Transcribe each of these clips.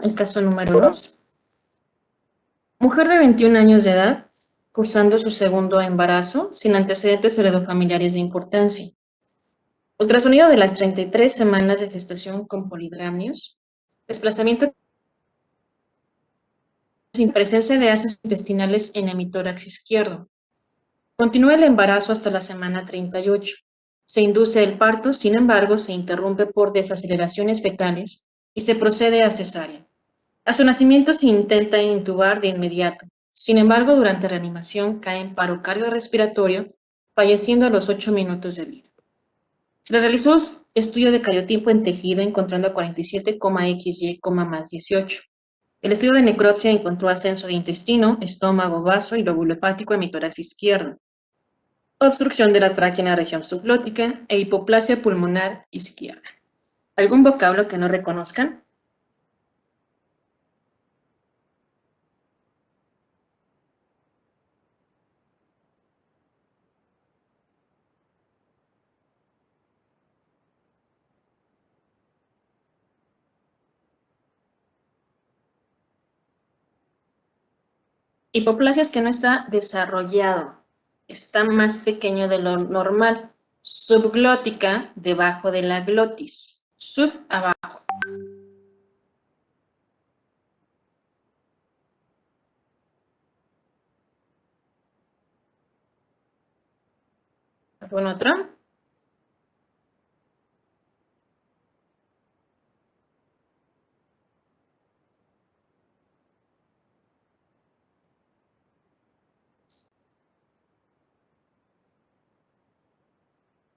El caso número 2. Mujer de 21 años de edad, cursando su segundo embarazo, sin antecedentes heredofamiliares de importancia. Ultrasonido de las 33 semanas de gestación con poligramios. Desplazamiento sin presencia de haces intestinales en hemitórax izquierdo. Continúa el embarazo hasta la semana 38. Se induce el parto, sin embargo, se interrumpe por desaceleraciones fetales y se procede a cesárea. A su nacimiento se intenta intubar de inmediato. Sin embargo, durante reanimación cae en paro cardiorrespiratorio, falleciendo a los 8 minutos de vida. Se le realizó estudio de cariotipo en tejido, encontrando 47,XY, más 18. El estudio de necropsia encontró ascenso de intestino, estómago, vaso y lóbulo hepático en mi tórax izquierdo, obstrucción de la tráquea en la región subglótica e hipoplasia pulmonar izquierda. ¿Algún vocablo que no reconozcan? Hipoplasia es que no está desarrollado, está más pequeño de lo normal. Subglótica, debajo de la glotis. Sub, abajo. ¿Algún otro?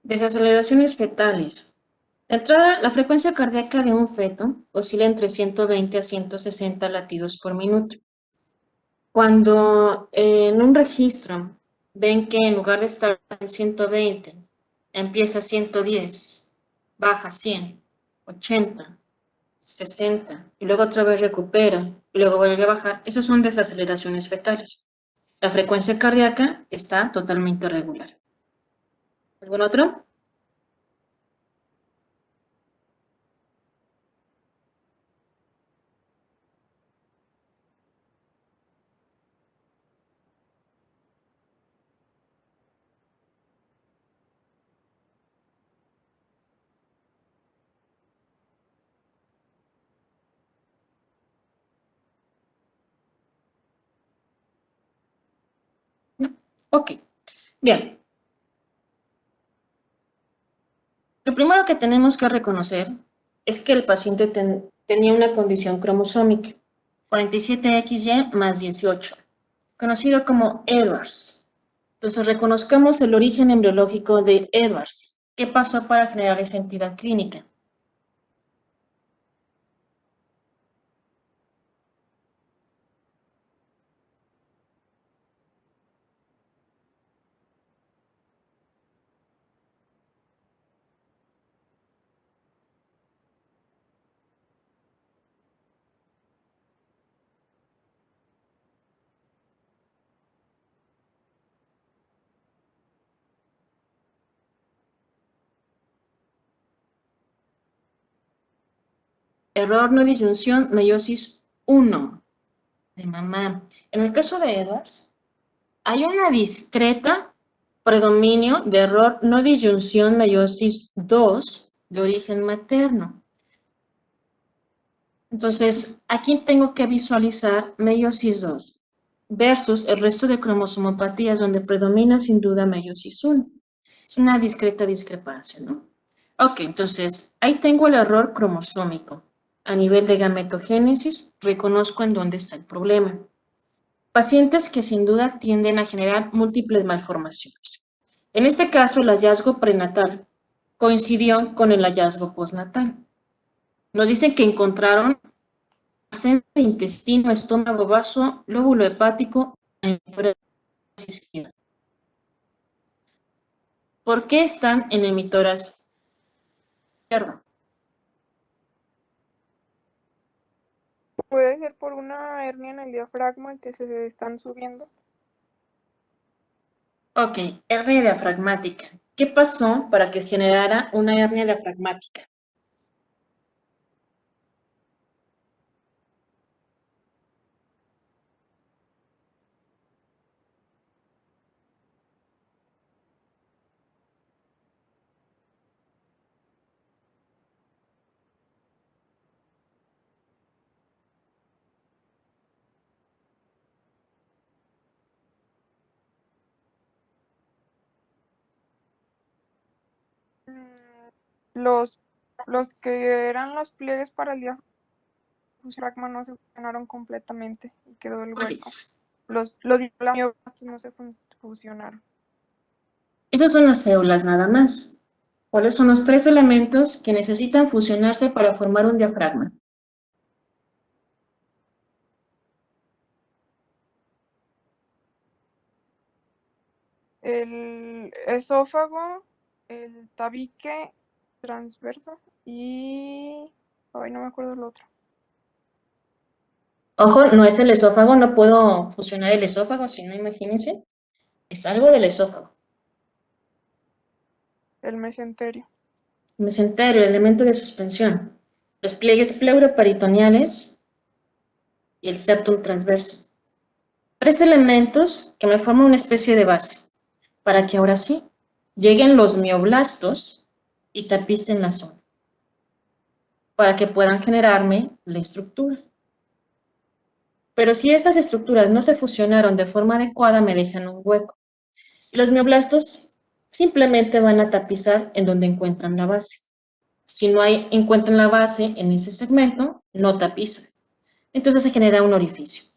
Desaceleraciones fetales. De entrada, la frecuencia cardíaca de un feto oscila entre 120 a 160 latidos por minuto. Cuando en un registro ven que en lugar de estar en 120, empieza a 110, baja a 100, 80, 60, y luego otra vez recupera, y luego vuelve a bajar, eso son desaceleraciones fetales. La frecuencia cardíaca está totalmente regular. ¿Algún otro? No. Ok, bien. Lo primero que tenemos que reconocer es que el paciente tenía una condición cromosómica, 47XY más 18, conocido como Edwards. Entonces, reconozcamos el origen embriológico de Edwards. ¿Qué pasó para generar esa entidad clínica? Error no disyunción, meiosis 1 de mamá. En el caso de Edwards, hay una discreta predominio de error no disyunción, meiosis 2 de origen materno. Entonces, aquí tengo que visualizar meiosis 2 versus el resto de cromosomopatías donde predomina sin duda meiosis 1. Es una discreta discrepancia, ¿no? Ok, entonces, ahí tengo el error cromosómico. A nivel de gametogénesis, reconozco en dónde está el problema. Pacientes que sin duda tienden a generar múltiples malformaciones. En este caso, el hallazgo prenatal coincidió con el hallazgo postnatal. Nos dicen que encontraron ascenso de intestino, estómago, vaso, lóbulo hepático en la izquierda. ¿Por qué están en emitoras izquierda? Puede ser por una hernia en el diafragma que se están subiendo. Ok, hernia diafragmática. ¿Qué pasó para que generara una hernia diafragmática? Los, los que eran los pliegues para el diafragma no se fusionaron completamente y quedó el hueco. ¿Cuáles? Los mioblastos no se fusionaron. Esas son las células nada más. ¿Cuáles son los tres elementos que necesitan fusionarse para formar un diafragma? El esófago, el tabique transverso y... Ay, no me acuerdo el otro. Ojo, no es el esófago, no puedo fusionar el esófago, si no, imagínense. Es algo del esófago. El mesenterio. El mesenterio, el elemento de suspensión. Los pliegues pleuroperitoneales y el septum transverso. Tres elementos que me forman una especie de base, para que ahora sí lleguen los mioblastos y tapicen la zona, para que puedan generarme la estructura. Pero si esas estructuras no se fusionaron de forma adecuada, me dejan un hueco. Y los mioblastos simplemente van a tapizar en donde encuentran la base. Si no encuentran la base en ese segmento, no tapizan. Entonces se genera un orificio.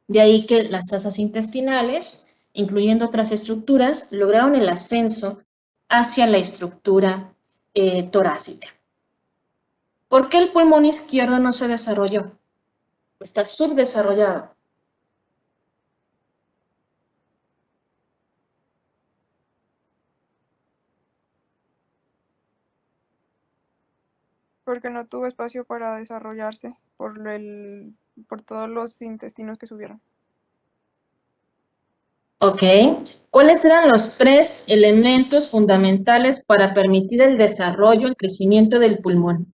De ahí que las asas intestinales, incluyendo otras estructuras, lograron el ascenso hacia la estructura torácica. ¿Por qué el pulmón izquierdo no se desarrolló? Está subdesarrollado. Porque no tuvo espacio para desarrollarse por todos los intestinos que subieron. ¿Ok? ¿Cuáles eran los tres elementos fundamentales para permitir el desarrollo, el crecimiento del pulmón?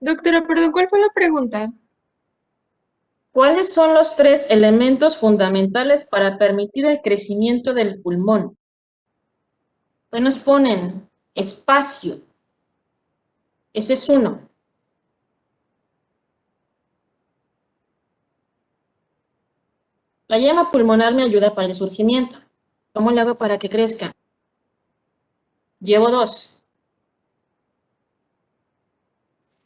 Doctora, perdón, ¿cuál fue la pregunta? ¿Cuáles son los tres elementos fundamentales para permitir el crecimiento del pulmón? Pues nos ponen espacio. Ese es uno. La llama pulmonar me ayuda para el surgimiento. ¿Cómo le hago para que crezca? Llevo dos.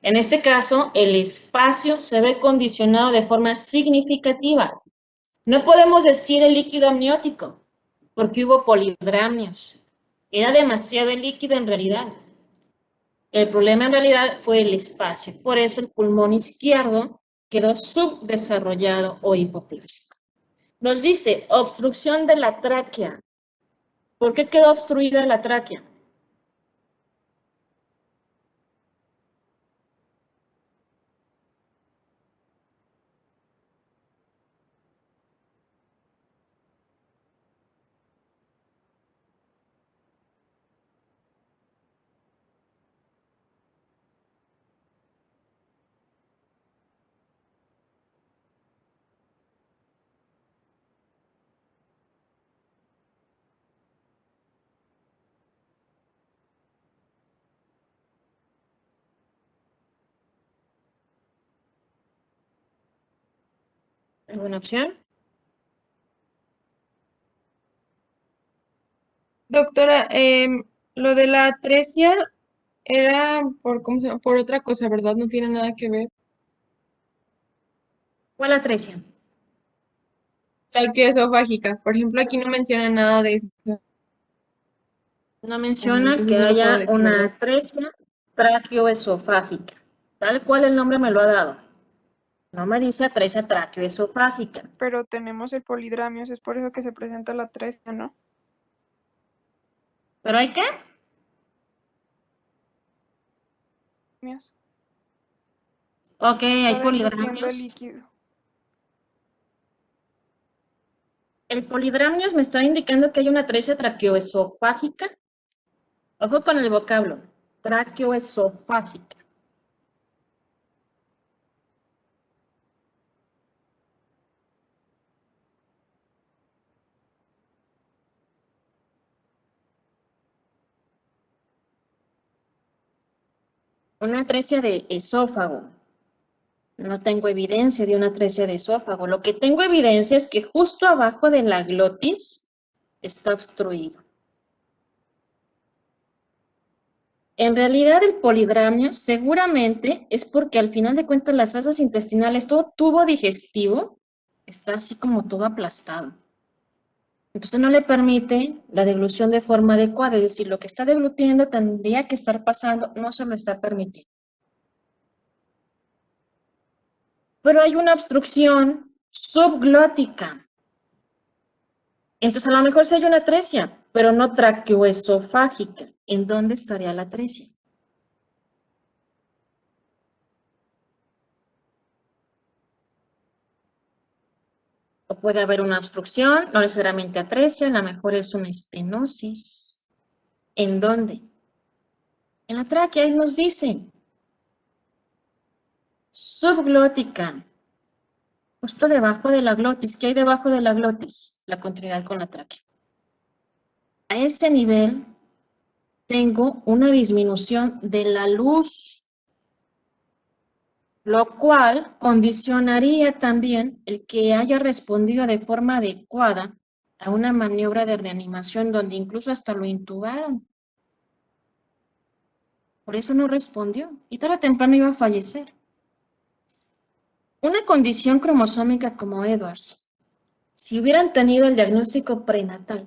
En este caso, el espacio se ve condicionado de forma significativa. No podemos decir el líquido amniótico, porque hubo polidramnios. Era demasiado el líquido en realidad. El problema en realidad fue el espacio. Por eso el pulmón izquierdo quedó subdesarrollado o hipoplásico. Nos dice obstrucción de la tráquea. ¿Por qué quedó obstruida la tráquea? ¿Alguna opción? Doctora, lo de la atresia era por, ¿cómo se llama? Por otra cosa, ¿verdad? No tiene nada que ver. ¿Cuál atresia? La que esofágica. Por ejemplo, aquí no menciona nada de eso. No menciona Entonces que no lo puedo haya decir, una ¿verdad? atresia traqueoesofágica, tal cual el nombre me lo ha dado. No me dice atresia traqueoesofágica. Pero tenemos el polidramios, es por eso que se presenta la atresia, ¿no? ¿Pero hay qué? Ok, hay Está deglutiendo el polidramios. líquido. El polidramios me está indicando que hay una atresia traqueoesofágica. Ojo con el vocablo. Traqueoesofágica. Una atresia de esófago. No tengo evidencia de una atresia de esófago. Lo que tengo evidencia es que justo abajo de la glotis está obstruido. En realidad el polidramio seguramente es porque al final de cuentas las asas intestinales, todo tubo digestivo, está así como todo aplastado. Entonces no le permite la deglución de forma adecuada, es decir, lo que está deglutiendo tendría que estar pasando, no se lo está permitiendo. Pero hay una obstrucción subglótica. Entonces a lo mejor sí hay una atresia, pero no traqueoesofágica. ¿En dónde estaría la atresia? O puede haber una obstrucción, no necesariamente atresia, a lo mejor es una estenosis. ¿En dónde? En la tráquea, ahí nos dice. Subglótica. Justo debajo de la glotis. ¿Qué hay debajo de la glotis? La continuidad con la tráquea. A ese nivel tengo una disminución de la luz, lo cual condicionaría también el que haya respondido de forma adecuada a una maniobra de reanimación donde incluso hasta lo intubaron. Por eso no respondió y tarde o temprano iba a fallecer. Una condición cromosómica como Edwards, si hubieran tenido el diagnóstico prenatal,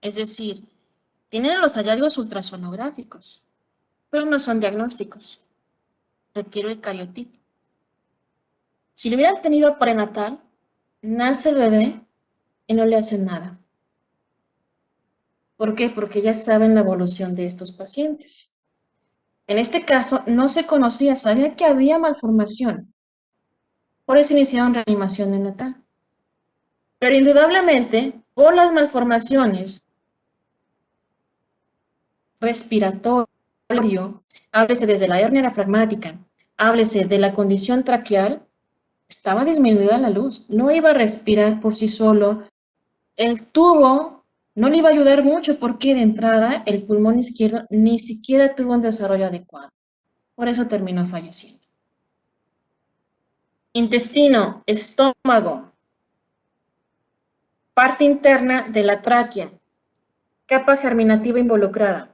es decir, tienen los hallazgos ultrasonográficos, pero no son diagnósticos. Requiere el cariotipo. Si lo hubieran tenido prenatal, nace el bebé y no le hacen nada. ¿Por qué? Porque ya saben la evolución de estos pacientes. En este caso, no se conocía, sabía que había malformación. Por eso iniciaron reanimación neonatal. Pero indudablemente, por las malformaciones respiratorio, háblese desde la hernia diafragmática, háblese de la condición traqueal, estaba disminuida la luz, no iba a respirar por sí solo, el tubo no le iba a ayudar mucho porque de entrada el pulmón izquierdo ni siquiera tuvo un desarrollo adecuado, por eso terminó falleciendo. Intestino, estómago, parte interna de la tráquea, capa germinativa involucrada.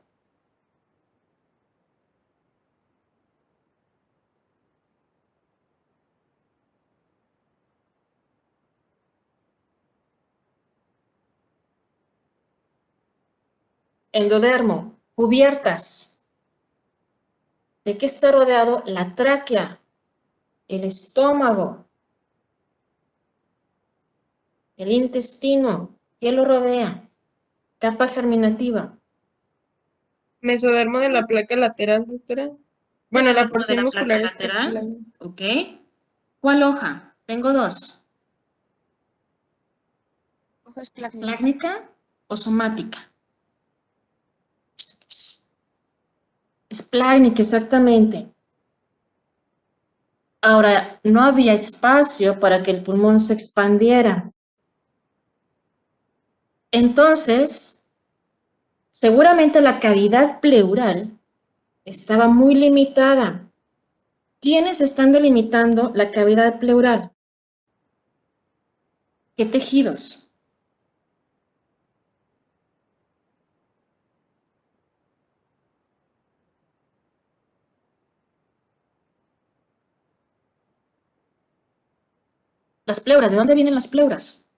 Endodermo, cubiertas. ¿De qué está rodeado? La tráquea, el estómago, el intestino. ¿Qué lo rodea? Capa germinativa. Mesodermo de la placa lateral, doctora. Bueno, la De porción la placa muscular lateral. escapular. Ok. ¿Cuál hoja? Tengo dos. Hoja ¿Es esplácnica. plácnica o somática? Es plácnica, exactamente. Ahora, no había espacio para que el pulmón se expandiera. Entonces, seguramente la cavidad pleural estaba muy limitada. ¿Quiénes están delimitando la cavidad pleural? ¿Qué tejidos? Las pleuras, ¿de dónde vienen las pleuras?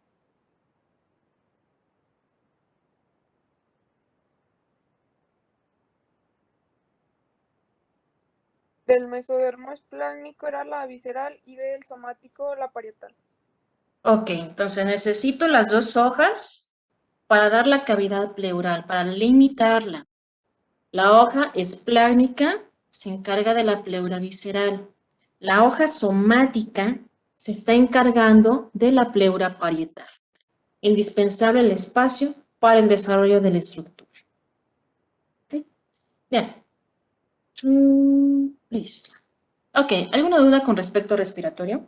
Del mesodermo esplácnico era la visceral y del somático la parietal. Ok, entonces necesito las dos hojas para dar la cavidad pleural, para limitarla. La hoja esplácnica se encarga de la pleura visceral. La hoja somática se está encargando de la pleura parietal. Indispensable el espacio para el desarrollo de la estructura. ¿Ok? Bien. Listo. Ok, ¿alguna duda con respecto al respiratorio?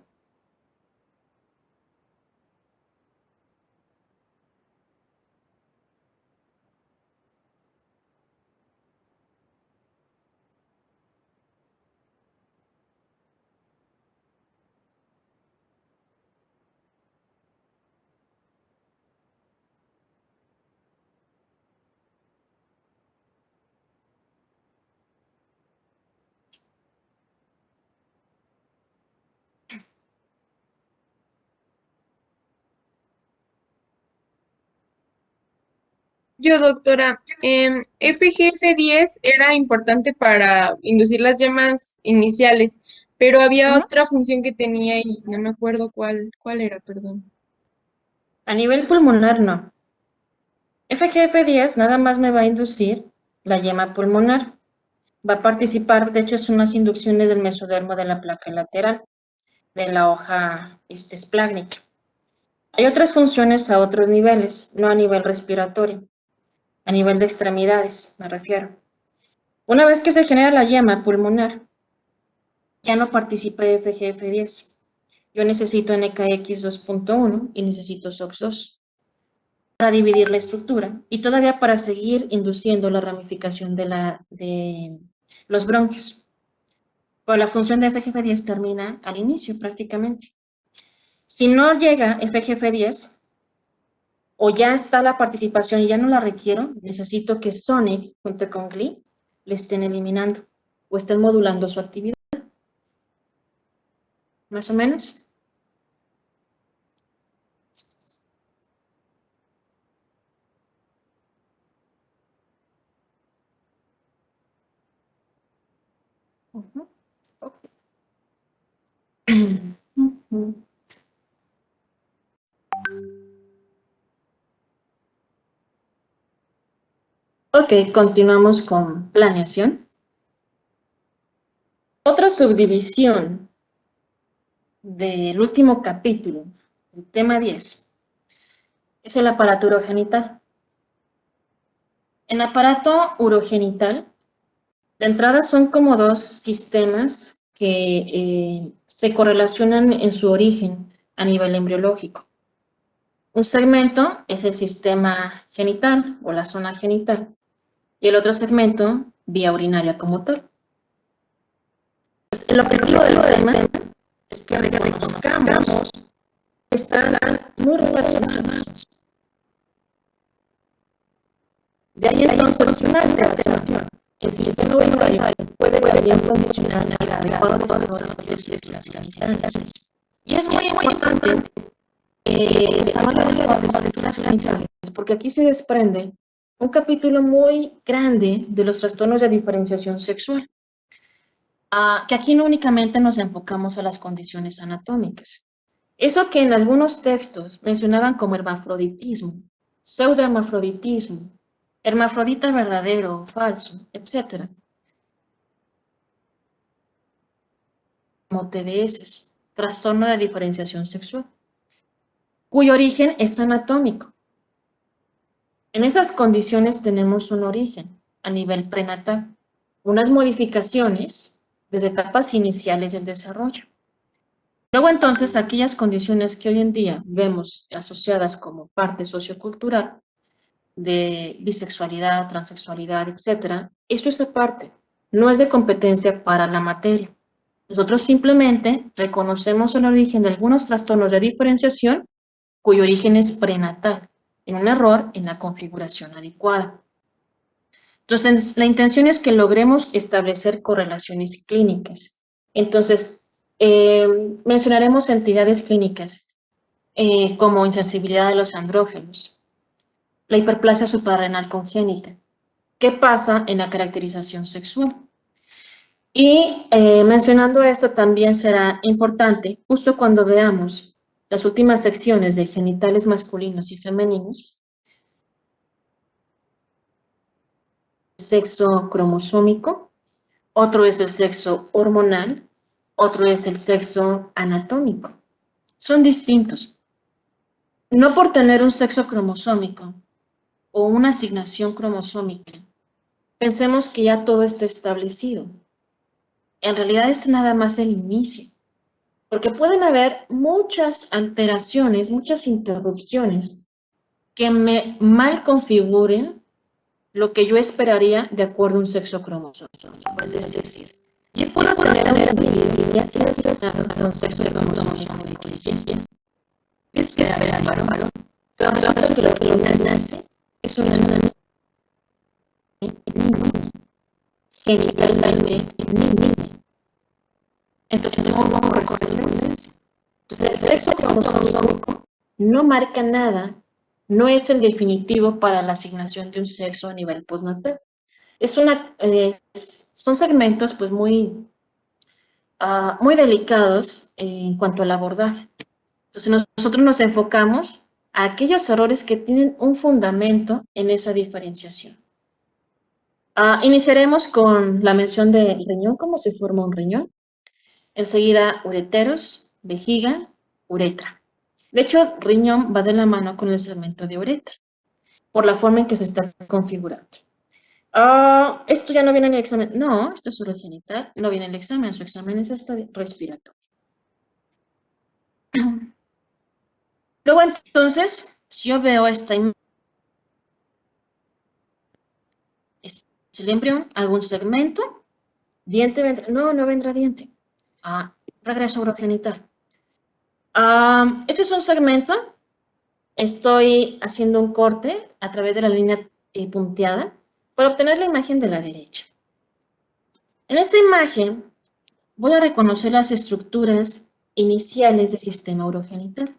Yo, doctora, FGF10 era importante para inducir las llamas iniciales, pero había Ujú. otra función que tenía y no me acuerdo cuál era, perdón. A nivel pulmonar, no. FGF10 nada más me va a inducir la yema pulmonar. Va a participar, de hecho, son unas inducciones del mesodermo de la placa lateral de la hoja esplágnica. Hay otras funciones a otros niveles, no a nivel respiratorio, a nivel de extremidades, me refiero. Una vez que se genera la yema pulmonar, ya no participa de FGF10. Yo necesito NKX 2.1 y necesito SOX2 para dividir la estructura y todavía para seguir induciendo la ramificación de los bronquios. Pero la función de FGF10 termina al inicio prácticamente. Si no llega FGF10 o ya está la participación y ya no la requiero, necesito que Sonic junto con Glee le estén eliminando o estén modulando su actividad. ¿Más o menos? Uh-huh. Okay. Ok, continuamos con planeación. Otra subdivisión del último capítulo, el tema 10, es el aparato urogenital. En aparato urogenital, de entrada son como dos sistemas que se correlacionan en su origen a nivel embriológico. Un segmento es el sistema genital o la zona genital y el otro segmento vía urinaria como tal. Pues, el objetivo del tema es que reconozcamos que están muy relacionados. De ahí entonces una alteración en el sistema urinario puede también condicionar el adecuado desarrollo de las genitales. Y es muy importante desarrollar las estructuras genitales, porque aquí se desprende un capítulo muy grande de los trastornos de diferenciación sexual, que aquí no únicamente nos enfocamos a las condiciones anatómicas. Eso que en algunos textos mencionaban como hermafroditismo, pseudohermafroditismo, hermafrodita verdadero o falso, etc. Como TDS, trastorno de diferenciación sexual, cuyo origen es anatómico. En esas condiciones tenemos un origen a nivel prenatal, unas modificaciones desde etapas iniciales del desarrollo. Luego entonces aquellas condiciones que hoy en día vemos asociadas como parte sociocultural de bisexualidad, transexualidad, etc., eso es aparte, no es de competencia para la materia. Nosotros simplemente reconocemos el origen de algunos trastornos de diferenciación cuyo origen es prenatal, en un error en la configuración adecuada. Entonces, la intención es que logremos establecer correlaciones clínicas. Entonces, mencionaremos entidades clínicas como insensibilidad a los andrógenos, la hiperplasia suprarrenal congénita. ¿Qué pasa en la caracterización sexual? Y mencionando esto también será importante, justo cuando veamos las últimas secciones de genitales masculinos y femeninos, sexo cromosómico, otro es el sexo hormonal, otro es el sexo anatómico. Son distintos. No por tener un sexo cromosómico o una asignación cromosómica, pensemos que ya todo está establecido. En realidad es nada más el inicio, porque pueden haber muchas alteraciones, muchas interrupciones que me mal configuren lo que yo esperaría de acuerdo a un sexo cromosómico. Es decir, yo puedo tener una línea de un sexo cromosómico X, yo esperaría un varón, pero resulta que lo que nace es una niña, genitalmente niña. Entonces tengo una correspondencia. Entonces el sexo cromosómico no marca nada, no es el definitivo para la asignación de un sexo a nivel postnatal. Son segmentos pues muy delicados en cuanto al abordaje. Entonces nosotros nos enfocamos a aquellos errores que tienen un fundamento en esa diferenciación. Iniciaremos con la mención del riñón, cómo se forma un riñón. Enseguida, ureteros, vejiga, uretra. De hecho, riñón va de la mano con el segmento de uretra, por la forma en que se está configurando. Esto ya no viene en el examen. No, esto es urogenital, no viene en el examen. Su examen es hasta respiratorio. Luego, entonces, si yo veo esta imagen, es el embrión, hago un segmento, diente, vendrá, no vendrá diente. Regreso a urogenital. Este es un segmento, estoy haciendo un corte a través de la línea punteada para obtener la imagen de la derecha. En esta imagen voy a reconocer las estructuras iniciales del sistema urogenital.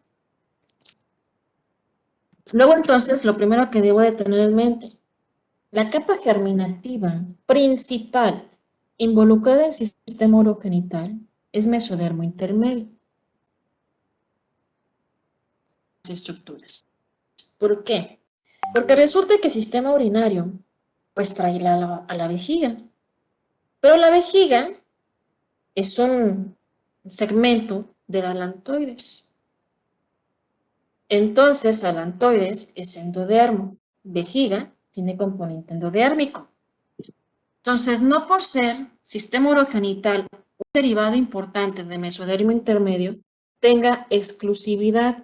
Luego, entonces, lo primero que debo de tener en mente, la capa germinativa principal involucrada en el sistema urogenital es mesodermo intermedio. Estructuras. ¿Por qué? Porque resulta que el sistema urinario pues trae a la vejiga, pero la vejiga es un segmento del alantoides. Entonces, alantoides es endodermo, vejiga tiene componente endodérmico. Entonces, no por ser sistema urogenital un derivado importante de mesodermo intermedio, tenga exclusividad.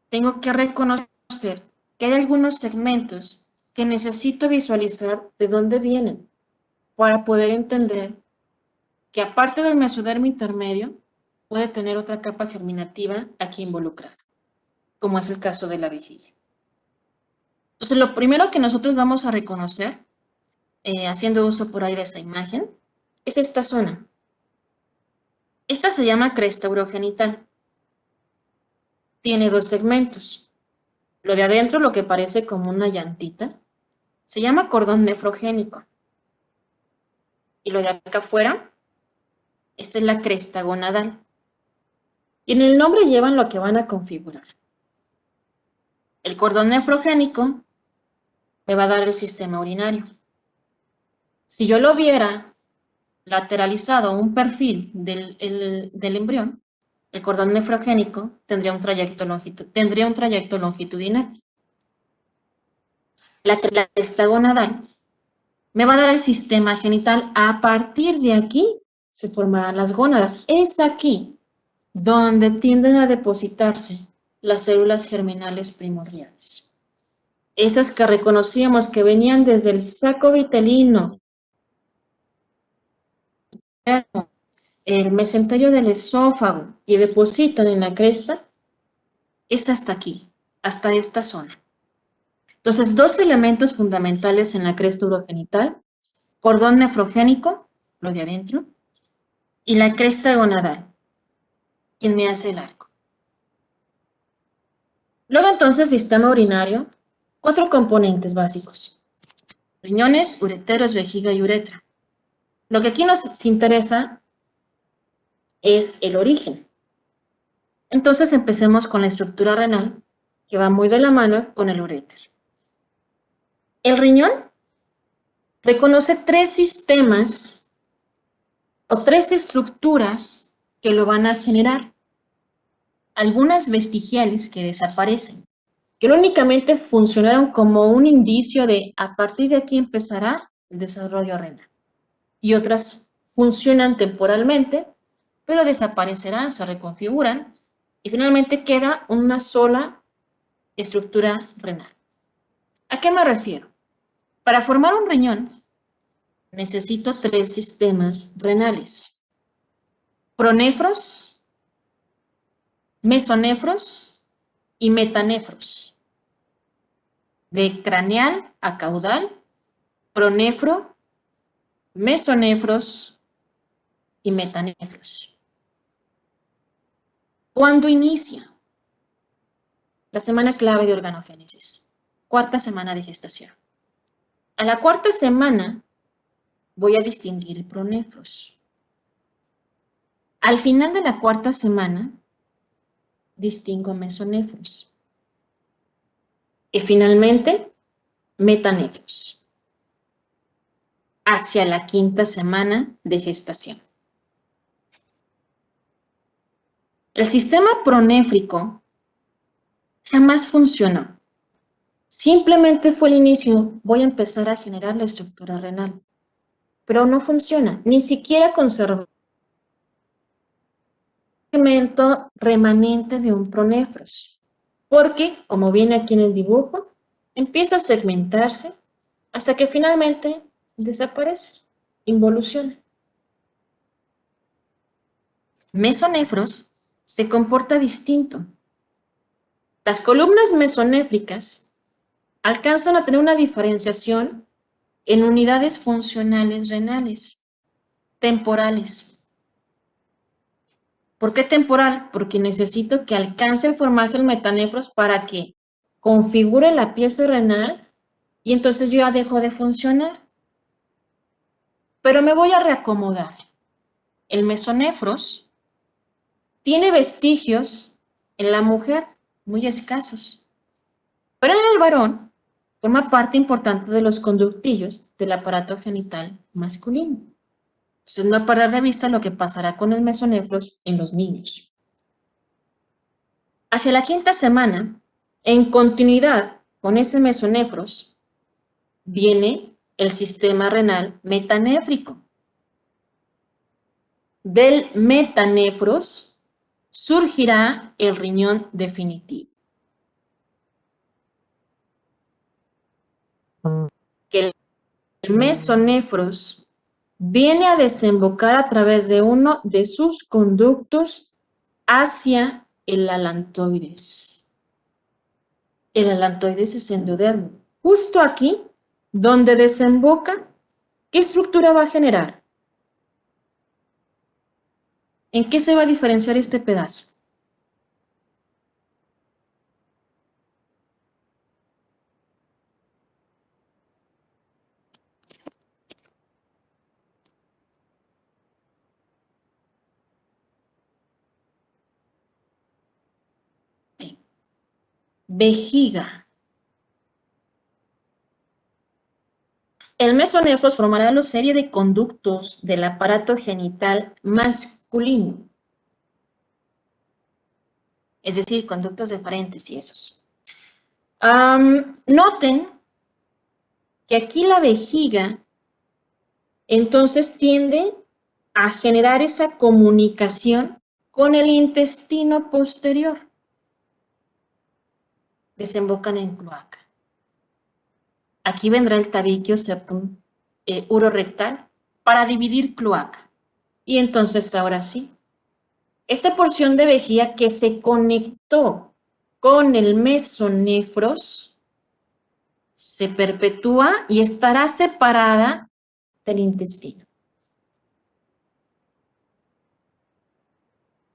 Tengo que reconocer que hay algunos segmentos que necesito visualizar de dónde vienen para poder entender que aparte del mesodermo intermedio, puede tener otra capa germinativa aquí involucrada, como es el caso de la vejiga. Entonces, lo primero que nosotros vamos a reconocer, haciendo uso por ahí de esa imagen, es esta zona. Esta se llama cresta urogenital. Tiene dos segmentos. Lo de adentro, lo que parece como una llantita, se llama cordón nefrogénico. Y lo de acá afuera, esta es la cresta gonadal. Y en el nombre llevan lo que van a configurar. El cordón nefrogénico me va a dar el sistema urinario. Si yo lo viera lateralizado un perfil del embrión, el cordón nefrogénico tendría un trayecto longitudinal. La cresta gonadal me va a dar el sistema genital. A partir de aquí se formarán las gónadas. Es aquí donde tienden a depositarse las células germinales primordiales. Esas que reconocíamos que venían desde el saco vitelino, el mesenterio del esófago y depositan en la cresta, es hasta aquí, hasta esta zona. Entonces, dos elementos fundamentales en la cresta urogenital: cordón nefrogénico, lo de adentro, y la cresta gonadal, quien me hace el arco. Luego, entonces, sistema urinario, 4 componentes básicos: riñones, ureteros, vejiga y uretra. Lo que aquí nos interesa es el origen. Entonces, empecemos con la estructura renal, que va muy de la mano con el uréter. El riñón reconoce 3 sistemas o 3 estructuras que lo van a generar. Algunas vestigiales que desaparecen, que únicamente funcionaron como un indicio de a partir de aquí empezará el desarrollo renal. Y otras funcionan temporalmente, pero desaparecerán, se reconfiguran y finalmente queda una sola estructura renal. ¿A qué me refiero? Para formar un riñón necesito 3 sistemas renales: pronefros, mesonefros y metanefros. De craneal a caudal, pronefro, mesonefros y metanefros. ¿Cuándo inicia? La semana clave de organogénesis. Cuarta semana de gestación. A la cuarta semana voy a distinguir pronéfros. Al final de la cuarta semana distingo mesonéfros. Y finalmente, metanéfros. Hacia la quinta semana de gestación. El sistema pronéfrico jamás funcionó. Simplemente fue el inicio, voy a empezar a generar la estructura renal. Pero no funciona, ni siquiera conserva el segmento remanente de un pronéfros. Porque, como viene aquí en el dibujo, empieza a segmentarse hasta que finalmente desaparece, involuciona. Mesonéfros se comporta distinto. Las columnas mesonéfricas alcanzan a tener una diferenciación en unidades funcionales renales, temporales. ¿Por qué temporal? Porque necesito que alcance a formarse el metanéfros para que configure la pieza renal y entonces yo ya dejo de funcionar. Pero me voy a reacomodar. El mesonéfros tiene vestigios en la mujer, muy escasos. Pero en el varón forma parte importante de los conductillos del aparato genital masculino. Entonces no perder de vista lo que pasará con el mesonéfros en los niños. Hacia la quinta semana, en continuidad con ese mesonéfros, viene el sistema renal metanéfrico. Del metanéfros surgirá el riñón definitivo. Que el mesonéfros viene a desembocar a través de uno de sus conductos hacia el alantoides. El alantoides es endodermo. Justo aquí, donde desemboca, ¿qué estructura va a generar? ¿En qué se va a diferenciar este pedazo? Vejiga. El mesonéfros formará la serie de conductos del aparato genital masculino. Es decir, conductos deferentes y esos. Noten que aquí la vejiga entonces tiende a generar esa comunicación con el intestino posterior. Desembocan en cloaca. Aquí vendrá el tabiquio septum urorectal para dividir cloaca. Y entonces ahora sí, esta porción de vejiga que se conectó con el mesonéfros se perpetúa y estará separada del intestino.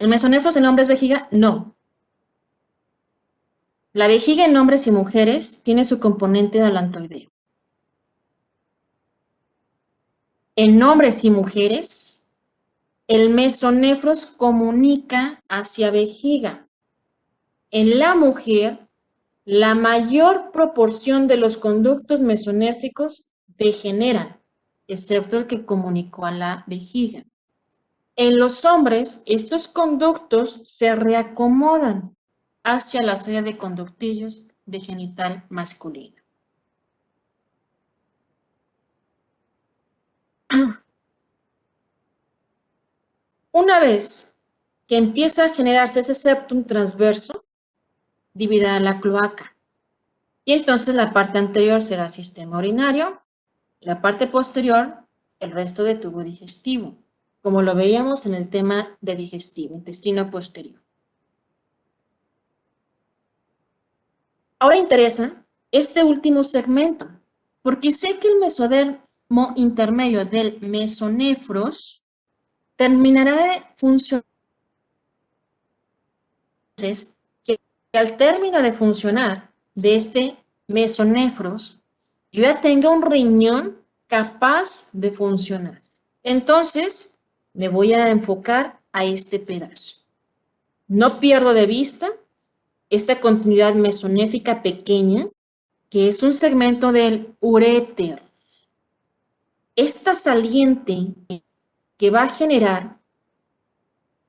¿El mesonéfros en hombres es vejiga? No. La vejiga en hombres y mujeres tiene su componente alantoideo. En hombres y mujeres, el mesonéfros comunica hacia vejiga. En la mujer, la mayor proporción de los conductos mesonéfricos degeneran, excepto el que comunicó a la vejiga. En los hombres, estos conductos se reacomodan hacia la serie de conductillos de genital masculino. Una vez que empieza a generarse ese septum transverso, dividirá la cloaca. Y entonces la parte anterior será sistema urinario, la parte posterior, el resto de tubo digestivo, como lo veíamos en el tema de digestivo, intestino posterior. Ahora interesa este último segmento, porque sé que el mesodermo intermedio del mesonéfros terminará de funcionar que que al término de funcionar de este mesonefros, yo ya tenga un riñón capaz de funcionar. Entonces, me voy a enfocar a este pedazo. No pierdo de vista esta continuidad mesonéfica pequeña, que es un segmento del uréter. Esta saliente que va a generar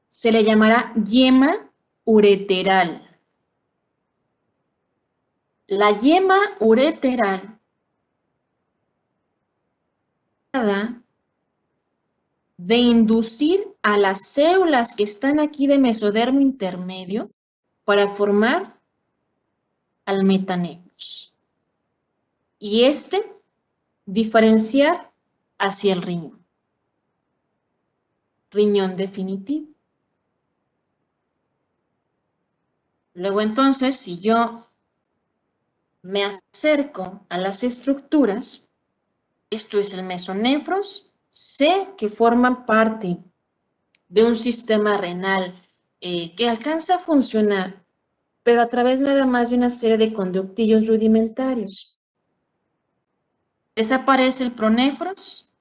se le llamará yema ureteral. La yema ureteral de inducir a las células que están aquí de mesodermo intermedio para formar al metanefros. Y diferenciar hacia el riñón. Riñón definitivo. Luego entonces, si yo me acerco a las estructuras, esto es el mesonefros, sé que forman parte de un sistema renal que alcanza a funcionar, pero a través nada más de una serie de conductillos rudimentarios. Desaparece el pronefros.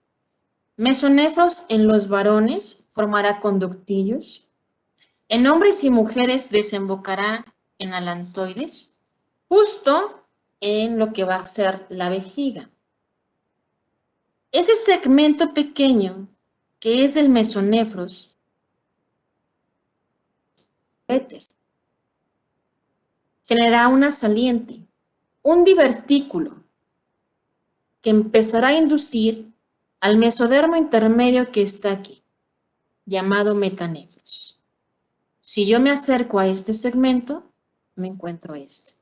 Mesonefros en los varones formará conductillos. En hombres y mujeres desembocará en alantoides, justo en lo que va a ser la vejiga. Ese segmento pequeño que es el mesonefros generará una saliente, un divertículo que empezará a inducir al mesodermo intermedio que está aquí, llamado metanefros. Si yo me acerco a este segmento, me encuentro este.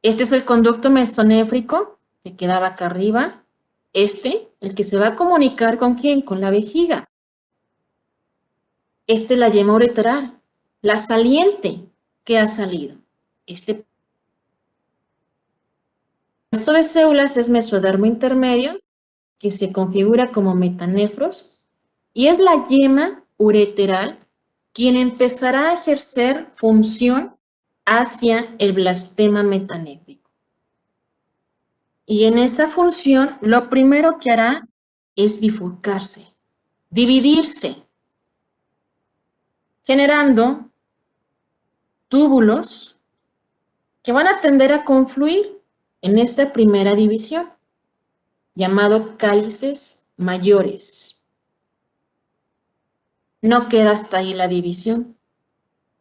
Este es el conducto mesonéfrico que quedaba acá arriba. El que se va a comunicar ¿con quién? Con la vejiga. Es la yema ureteral, la saliente que ha salido. Esto de células es mesodermo intermedio, que se configura como metanefros, y es la yema ureteral quien empezará a ejercer función hacia el blastema metanéfrico. Y en esa función, lo primero que hará es bifurcarse, dividirse, generando túbulos que van a tender a confluir en esta primera división, llamado cálices mayores. No queda hasta ahí la división.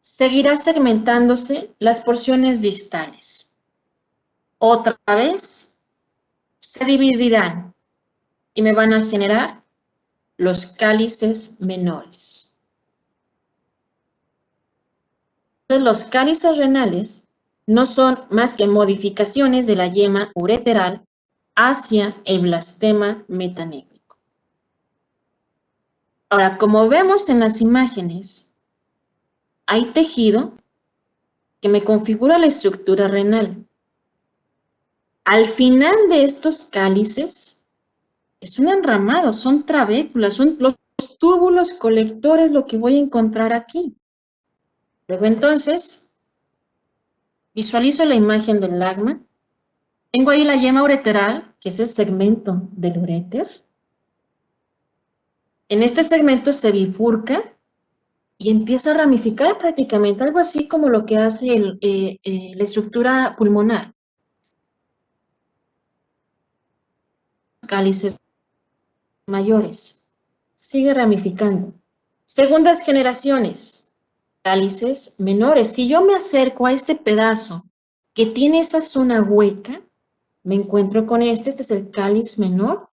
Seguirá segmentándose las porciones distales. Otra vez se dividirán y me van a generar los cálices menores. Entonces, los cálices renales no son más que modificaciones de la yema ureteral hacia el blastema metanéfrico. Ahora, como vemos en las imágenes, hay tejido que me configura la estructura renal. Al final de estos cálices es un enramado, son trabéculas, son los túbulos colectores lo que voy a encontrar aquí. Luego entonces, visualizo la imagen del lagma. Tengo ahí la yema ureteral, que es el segmento del uréter. En este segmento se bifurca y empieza a ramificar prácticamente, algo así como lo que hace la estructura pulmonar. Cálices mayores. Sigue ramificando. Segundas generaciones. Cálices menores. Si yo me acerco a este pedazo que tiene esa zona hueca, me encuentro con este es el cáliz menor.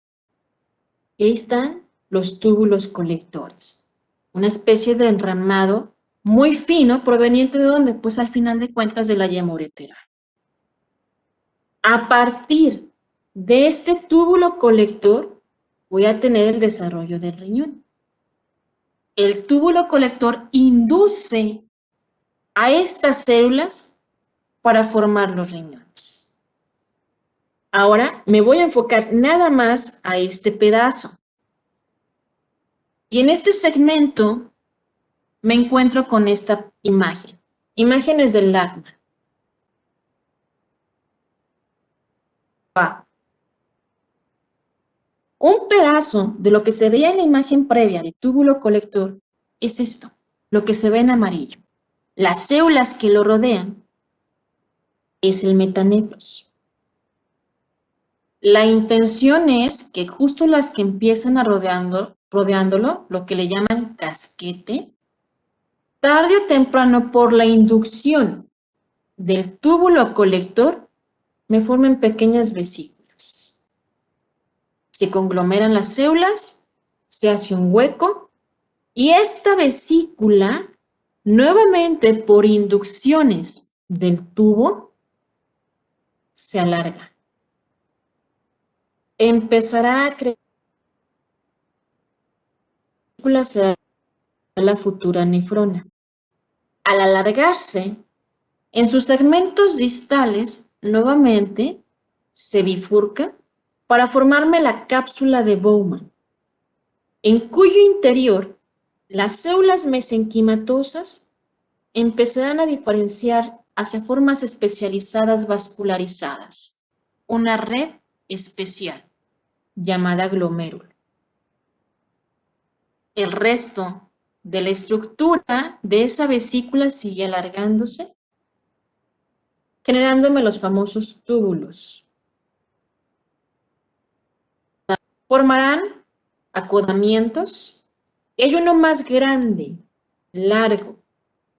Y ahí están los túbulos colectores. Una especie de enramado muy fino, proveniente de ¿dónde? Pues al final de cuentas de la yema ureteral. A partir de este túbulo colector, voy a tener el desarrollo del riñón. El túbulo colector induce a estas células para formar los riñones. Ahora me voy a enfocar nada más a este pedazo. Y en este segmento me encuentro con esta imagen. Imágenes del lagma. Un pedazo de lo que se veía en la imagen previa de túbulo colector es esto, lo que se ve en amarillo. Las células que lo rodean es el metanefros. La intención es que justo las que empiezan a rodeándolo, lo que le llaman casquete, tarde o temprano por la inducción del túbulo colector, me formen pequeñas vesículas. Se conglomeran las células, se hace un hueco y esta vesícula, nuevamente por inducciones del tubo, se alarga. Empezará a crear la futura nefrona. Al alargarse, en sus segmentos distales, nuevamente se bifurca para formarme la cápsula de Bowman, en cuyo interior las células mesenquimatosas empezarán a diferenciar hacia formas especializadas vascularizadas, una red especial llamada glomérulo. El resto de la estructura de esa vesícula sigue alargándose, generándome los famosos túbulos. Formarán acodamientos y hay uno más grande, largo,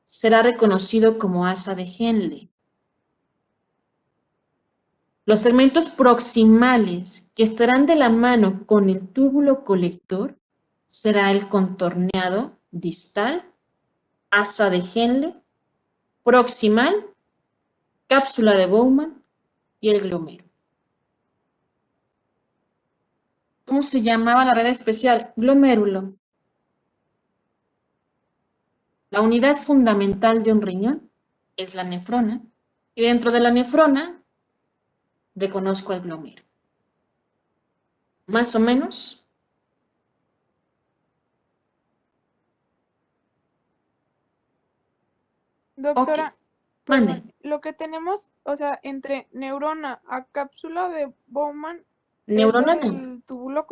será reconocido como asa de Henle. Los segmentos proximales que estarán de la mano con el túbulo colector será el contorneado distal, asa de Henle, proximal, cápsula de Bowman y el glomérulo. ¿Cómo se llamaba la red especial? Glomérulo. La unidad fundamental de un riñón es la nefrona y dentro de la nefrona reconozco el glomérulo. Más o menos. Doctora, Mande. perdón, lo que tenemos, o sea, entre neurona a cápsula de Bowman Neurona es lo no. del túbulo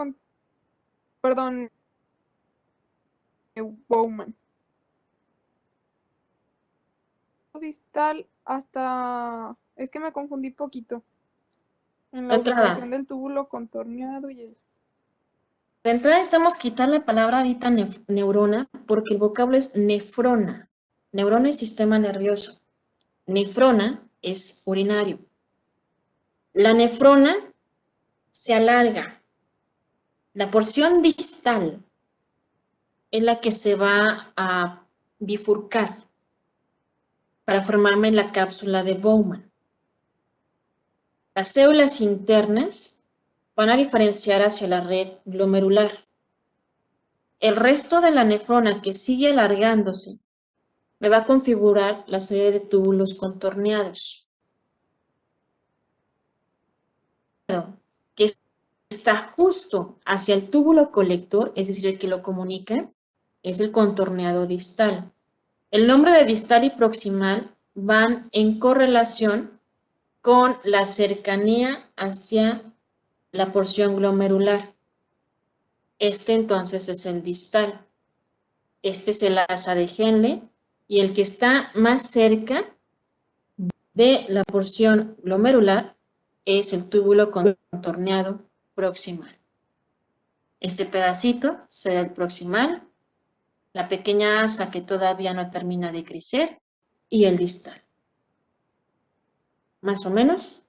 perdón, Bowman. Distal hasta, es que me confundí poquito en la Entrada. ubicación del túbulo contorneado y eso. De entrada necesitamos quitar la palabra ahorita neurona porque el vocablo es nefrona. Neurona es sistema nervioso. Nefrona es urinario. La nefrona se alarga. La porción distal es la que se va a bifurcar para formarme la cápsula de Bowman. Las células internas van a diferenciar hacia la red glomerular. El resto de la nefrona que sigue alargándose me va a configurar la serie de túbulos contorneados. Que está justo hacia el túbulo colector, es decir, el que lo comunica, es el contorneado distal. El nombre de distal y proximal van en correlación con la cercanía hacia la porción glomerular. Este entonces es el distal. Este es el asa de Henle y el que está más cerca de la porción glomerular es el túbulo contorneado proximal. Este pedacito será el proximal, la pequeña asa que todavía no termina de crecer y el distal. ¿Más o menos?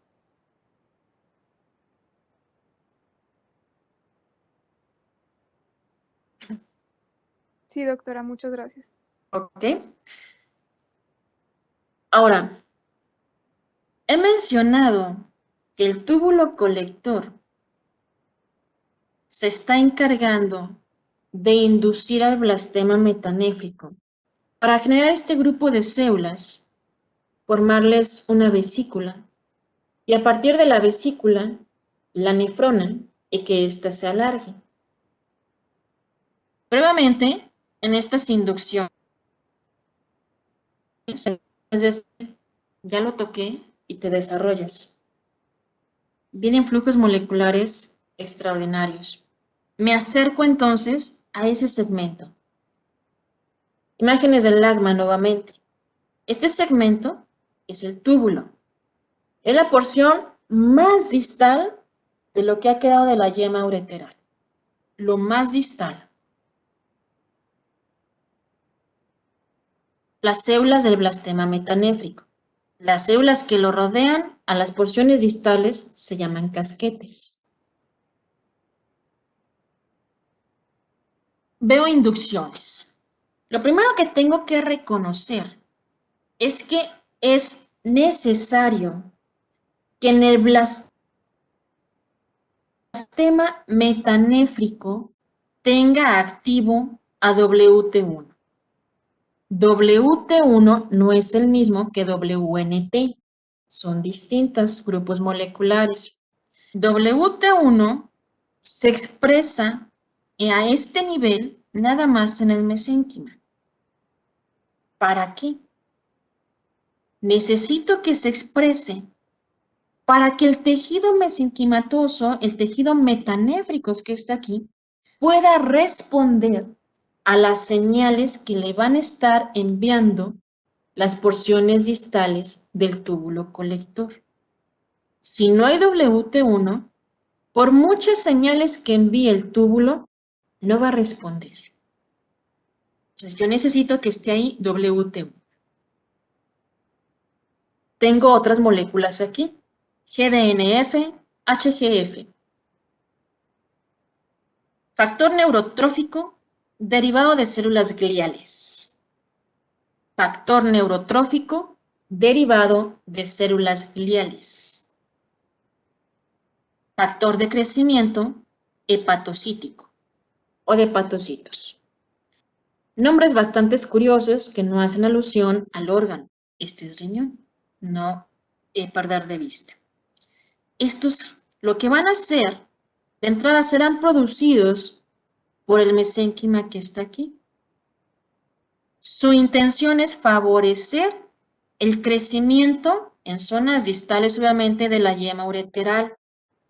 Sí, doctora, muchas gracias. Ok. Ahora, he mencionado que el túbulo colector se está encargando de inducir al blastema metanéfrico para generar este grupo de células, formarles una vesícula y a partir de la vesícula, la nefrona y que ésta se alargue. Previamente, en estas inducciones, Es decir, ya lo toqué y te desarrollas. Vienen flujos moleculares extraordinarios. Me acerco entonces a ese segmento. Imágenes del lagma nuevamente. Este segmento es el túbulo. Es la porción más distal de lo que ha quedado de la yema ureteral. Lo más distal. Las células del blastema metanéfrico. Las células que lo rodean a las porciones distales se llaman casquetes. Veo inducciones. Lo primero que tengo que reconocer es que es necesario que en el blastema metanéfrico tenga activo a WT1. WT1 no es el mismo que WNT. Son distintos grupos moleculares. WT1 se expresa a este nivel nada más en el mesénquima. ¿Para qué? Necesito que se exprese para que el tejido mesenquimatoso, el tejido metanéfrico que está aquí, pueda responder a las señales que le van a estar enviando las porciones distales del túbulo colector. Si no hay WT1, por muchas señales que envíe el túbulo, no va a responder. Entonces yo necesito que esté ahí WT1. Tengo otras moléculas aquí, GDNF, HGF. Factor neurotrófico derivado de células gliales. Factor neurotrófico derivado de células gliales. Factor de crecimiento hepatocítico o de hepatocitos. Nombres bastante curiosos que no hacen alusión al órgano. Este es riñón, no perder de vista. Estos lo que van a hacer, de entrada serán producidos por el mesénquima que está aquí. Su intención es favorecer el crecimiento en zonas distales, obviamente, de la yema ureteral.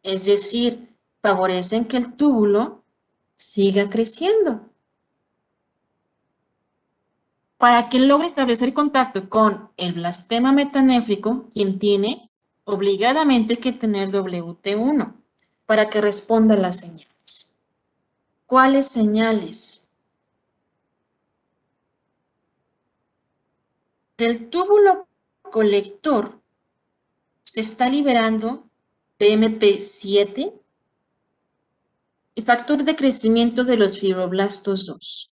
Es decir, favorecen que el túbulo siga creciendo. Para que logre establecer contacto con el blastema metanéfrico, quien tiene obligadamente que tener WT1 para que responda a las señales. ¿Cuáles señales? Del túbulo colector se está liberando PMP7 y factor de crecimiento de los fibroblastos 2.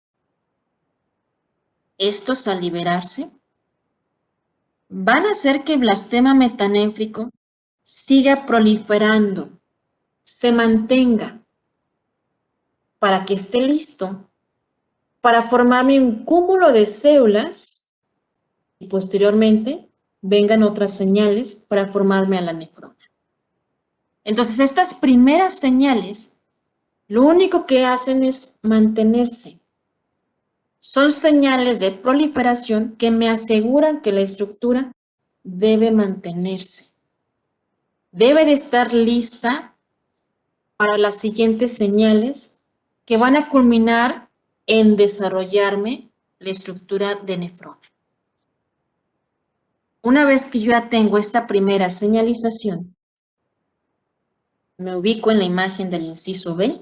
Estos, al liberarse, van a hacer que el blastema metanéfrico siga proliferando, se mantenga, para que esté listo para formarme un cúmulo de células y posteriormente vengan otras señales para formarme a la nefrona. Entonces, estas primeras señales lo único que hacen es mantenerse. Son señales de proliferación que me aseguran que la estructura debe mantenerse. Debe de estar lista para las siguientes señales que van a culminar en desarrollarme la estructura de nefrona. Una vez que yo ya tengo esta primera señalización, me ubico en la imagen del inciso B.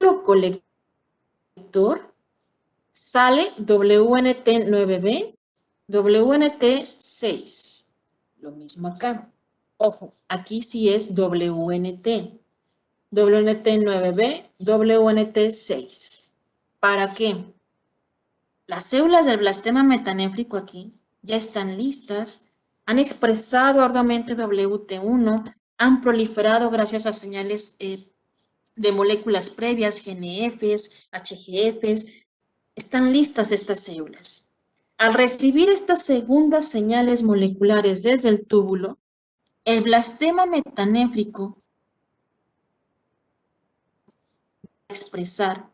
El colector sale WNT9B, WNT6. Lo mismo acá. Ojo, aquí sí es WNT. WNT9B, WNT6. ¿Para qué? Las células del blastema metanéfrico aquí ya están listas, han expresado arduamente WT1, han proliferado gracias a señales de moléculas previas, GNFs, HGFs, están listas estas células. Al recibir estas segundas señales moleculares desde el túbulo, el blastema metanéfrico va a expresar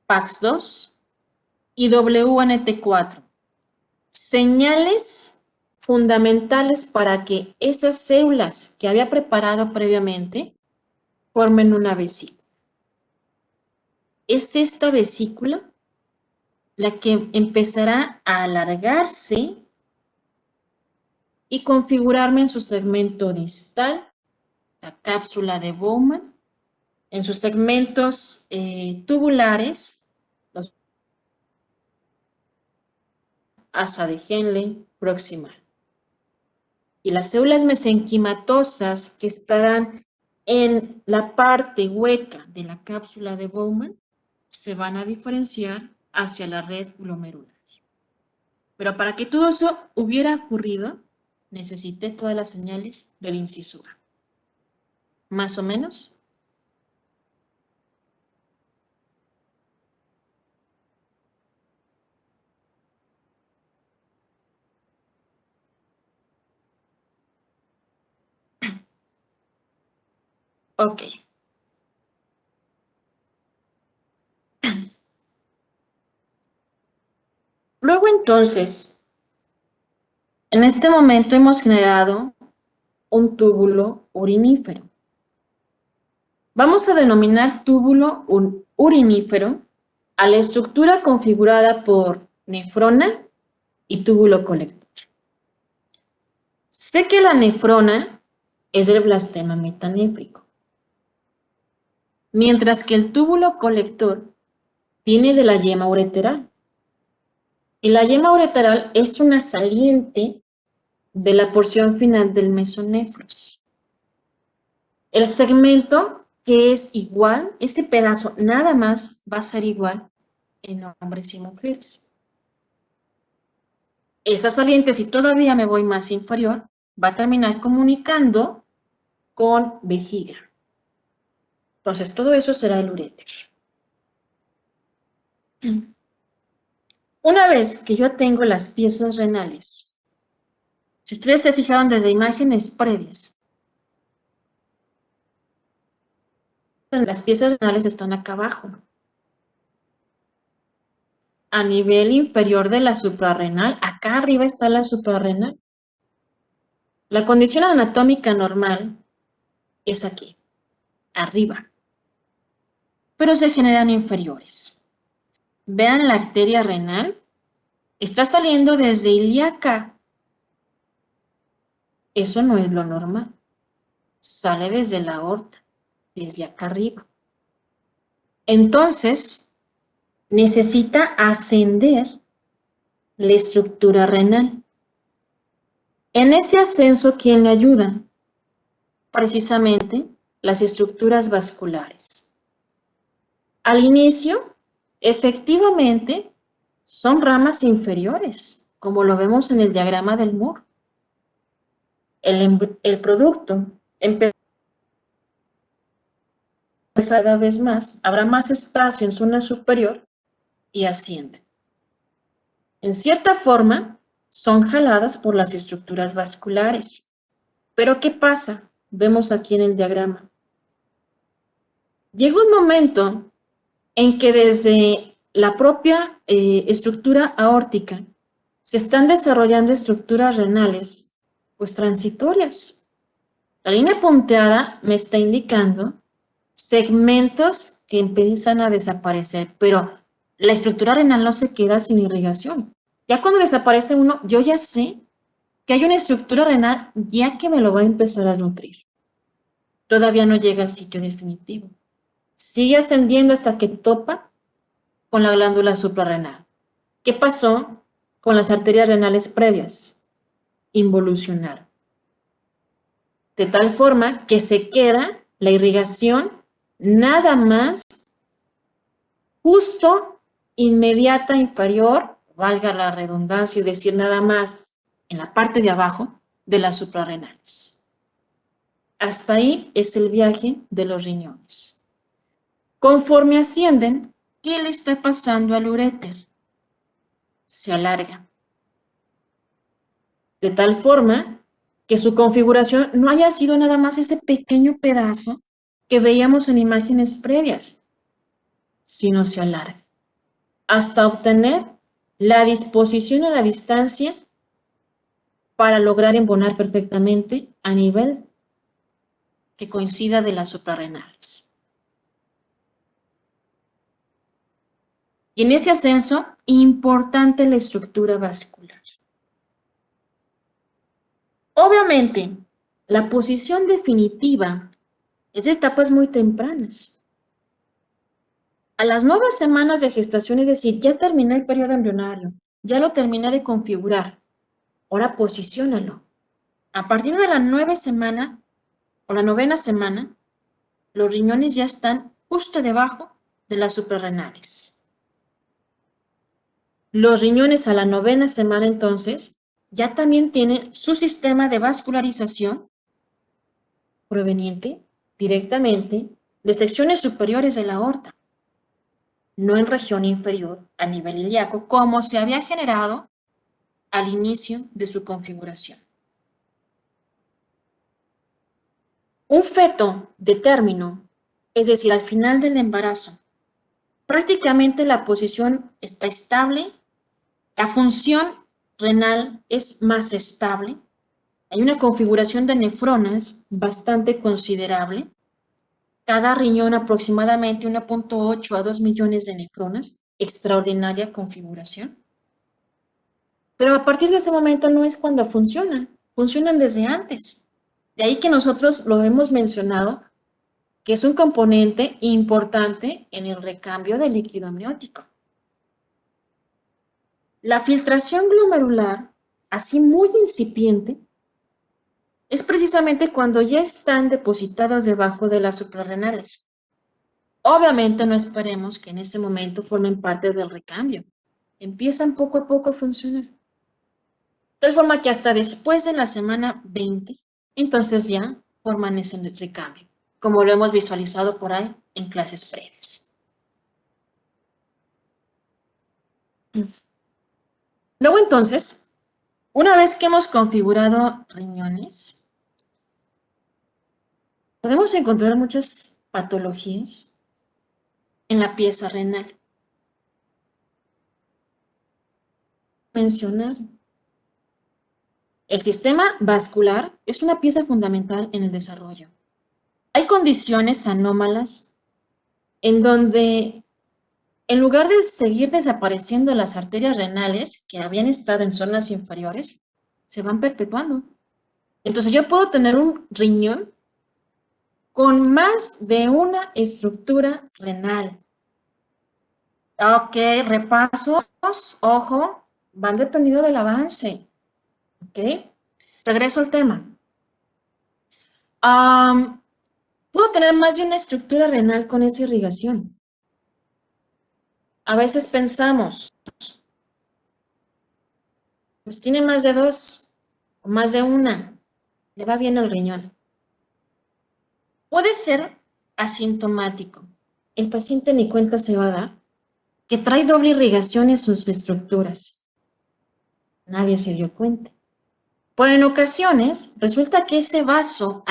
PAX2, y WNT4. Señales fundamentales para que esas células que había preparado previamente formen una vesícula. Es esta vesícula la que empezará a alargarse y configurarme en su segmento distal, la cápsula de Bowman, en sus segmentos tubulares, los asa de Henle proximal. Y las células mesenquimatosas que estarán en la parte hueca de la cápsula de Bowman se van a diferenciar hacia la red glomerular. Pero para que todo eso hubiera ocurrido, necesité todas las señales del inciso A. ¿Más o menos? Ok. Luego entonces, en este momento hemos generado un túbulo urinífero. Vamos a denominar túbulo urinífero a la estructura configurada por nefrona y túbulo colector. Sé que la nefrona es el blastema metanéfrico, mientras que el túbulo colector viene de la yema ureteral. Y la yema ureteral es una saliente de la porción final del mesonefros. El segmento que es igual, ese pedazo nada más va a ser igual en hombres y mujeres. Esa saliente, si todavía me voy más inferior, va a terminar comunicando con vejiga. Entonces, todo eso será el uréter. Una vez que yo tengo las piezas renales, si ustedes se fijaron desde imágenes previas, las piezas renales están acá abajo, a nivel inferior de la suprarrenal. Acá arriba está la suprarrenal. La condición anatómica normal es aquí, arriba, pero se generan inferiores. Vean la arteria renal, está saliendo desde ilíaca. Eso no es lo normal. Sale desde la aorta, desde acá arriba. Entonces, necesita ascender la estructura renal. En ese ascenso, ¿quién le ayuda? Precisamente las estructuras vasculares. Al inicio, efectivamente, son ramas inferiores, como lo vemos en el diagrama del Moore. El producto empieza cada vez más, habrá más espacio en zona superior y asciende. En cierta forma, son jaladas por las estructuras vasculares. Pero ¿qué pasa? Vemos aquí en el diagrama. Llega un momento en que desde la propia estructura aórtica se están desarrollando estructuras renales, pues transitorias. La línea punteada me está indicando segmentos que empiezan a desaparecer, pero la estructura renal no se queda sin irrigación. Ya cuando desaparece uno, yo ya sé que hay una estructura renal ya que me lo va a empezar a nutrir. Todavía no llega al sitio definitivo. Sigue ascendiendo hasta que topa con la glándula suprarrenal. ¿Qué pasó con las arterias renales previas? Involucionaron. De tal forma que se queda la irrigación nada más justo inmediata inferior, valga la redundancia y decir nada más en la parte de abajo de las suprarrenales. Hasta ahí es el viaje de los riñones. Conforme ascienden, ¿qué le está pasando al uréter? Se alarga. De tal forma que su configuración no haya sido nada más ese pequeño pedazo que veíamos en imágenes previas, sino se alarga. hasta obtener la disposición a la distancia para lograr embonar perfectamente a nivel que coincida de las suprarrenales. Y en ese ascenso, importante la estructura vascular. Obviamente, la posición definitiva es de etapas muy tempranas. A las 9 semanas de gestación, es decir, ya terminé el periodo embrionario, ya lo terminé de configurar, ahora posiciónalo. A partir de la 9 semana o la 9ª semana, los riñones ya están justo debajo de las suprarrenales. Los riñones a la 9ª semana, entonces, ya también tienen su sistema de vascularización proveniente directamente de secciones superiores de la aorta, no en región inferior a nivel ilíaco, como se había generado al inicio de su configuración. Un feto de término, es decir, al final del embarazo, prácticamente la posición está estable, la función renal es más estable, hay una configuración de nefronas bastante considerable, cada riñón aproximadamente 1.8 a 2 millones de nefronas, extraordinaria configuración. Pero a partir de ese momento no es cuando funcionan desde antes. De ahí que nosotros lo hemos mencionado, que es un componente importante en el recambio del líquido amniótico. La filtración glomerular, así muy incipiente, es precisamente cuando ya están depositados debajo de las suprarrenales. Obviamente no esperemos que en ese momento formen parte del recambio. Empiezan poco a poco a funcionar. De tal forma que hasta después de la semana 20, entonces ya forman ese recambio, como lo hemos visualizado por ahí en clases previas. Luego entonces, una vez que hemos configurado riñones, podemos encontrar muchas patologías en la pieza renal. Mencionar. El sistema vascular es una pieza fundamental en el desarrollo. Hay condiciones anómalas en donde, en lugar de seguir desapareciendo las arterias renales que habían estado en zonas inferiores, se van perpetuando. Entonces yo puedo tener un riñón con más de una estructura renal. Ok, repasos, ojo, van dependiendo del avance. Ok, regreso al tema. Puedo tener más de una estructura renal con esa irrigación. A veces pensamos, pues tiene más de 2 o más de una, le va bien el riñón. Puede ser asintomático. El paciente ni cuenta se va a dar que trae doble irrigación en sus estructuras. Nadie se dio cuenta. Pero en ocasiones resulta que ese vaso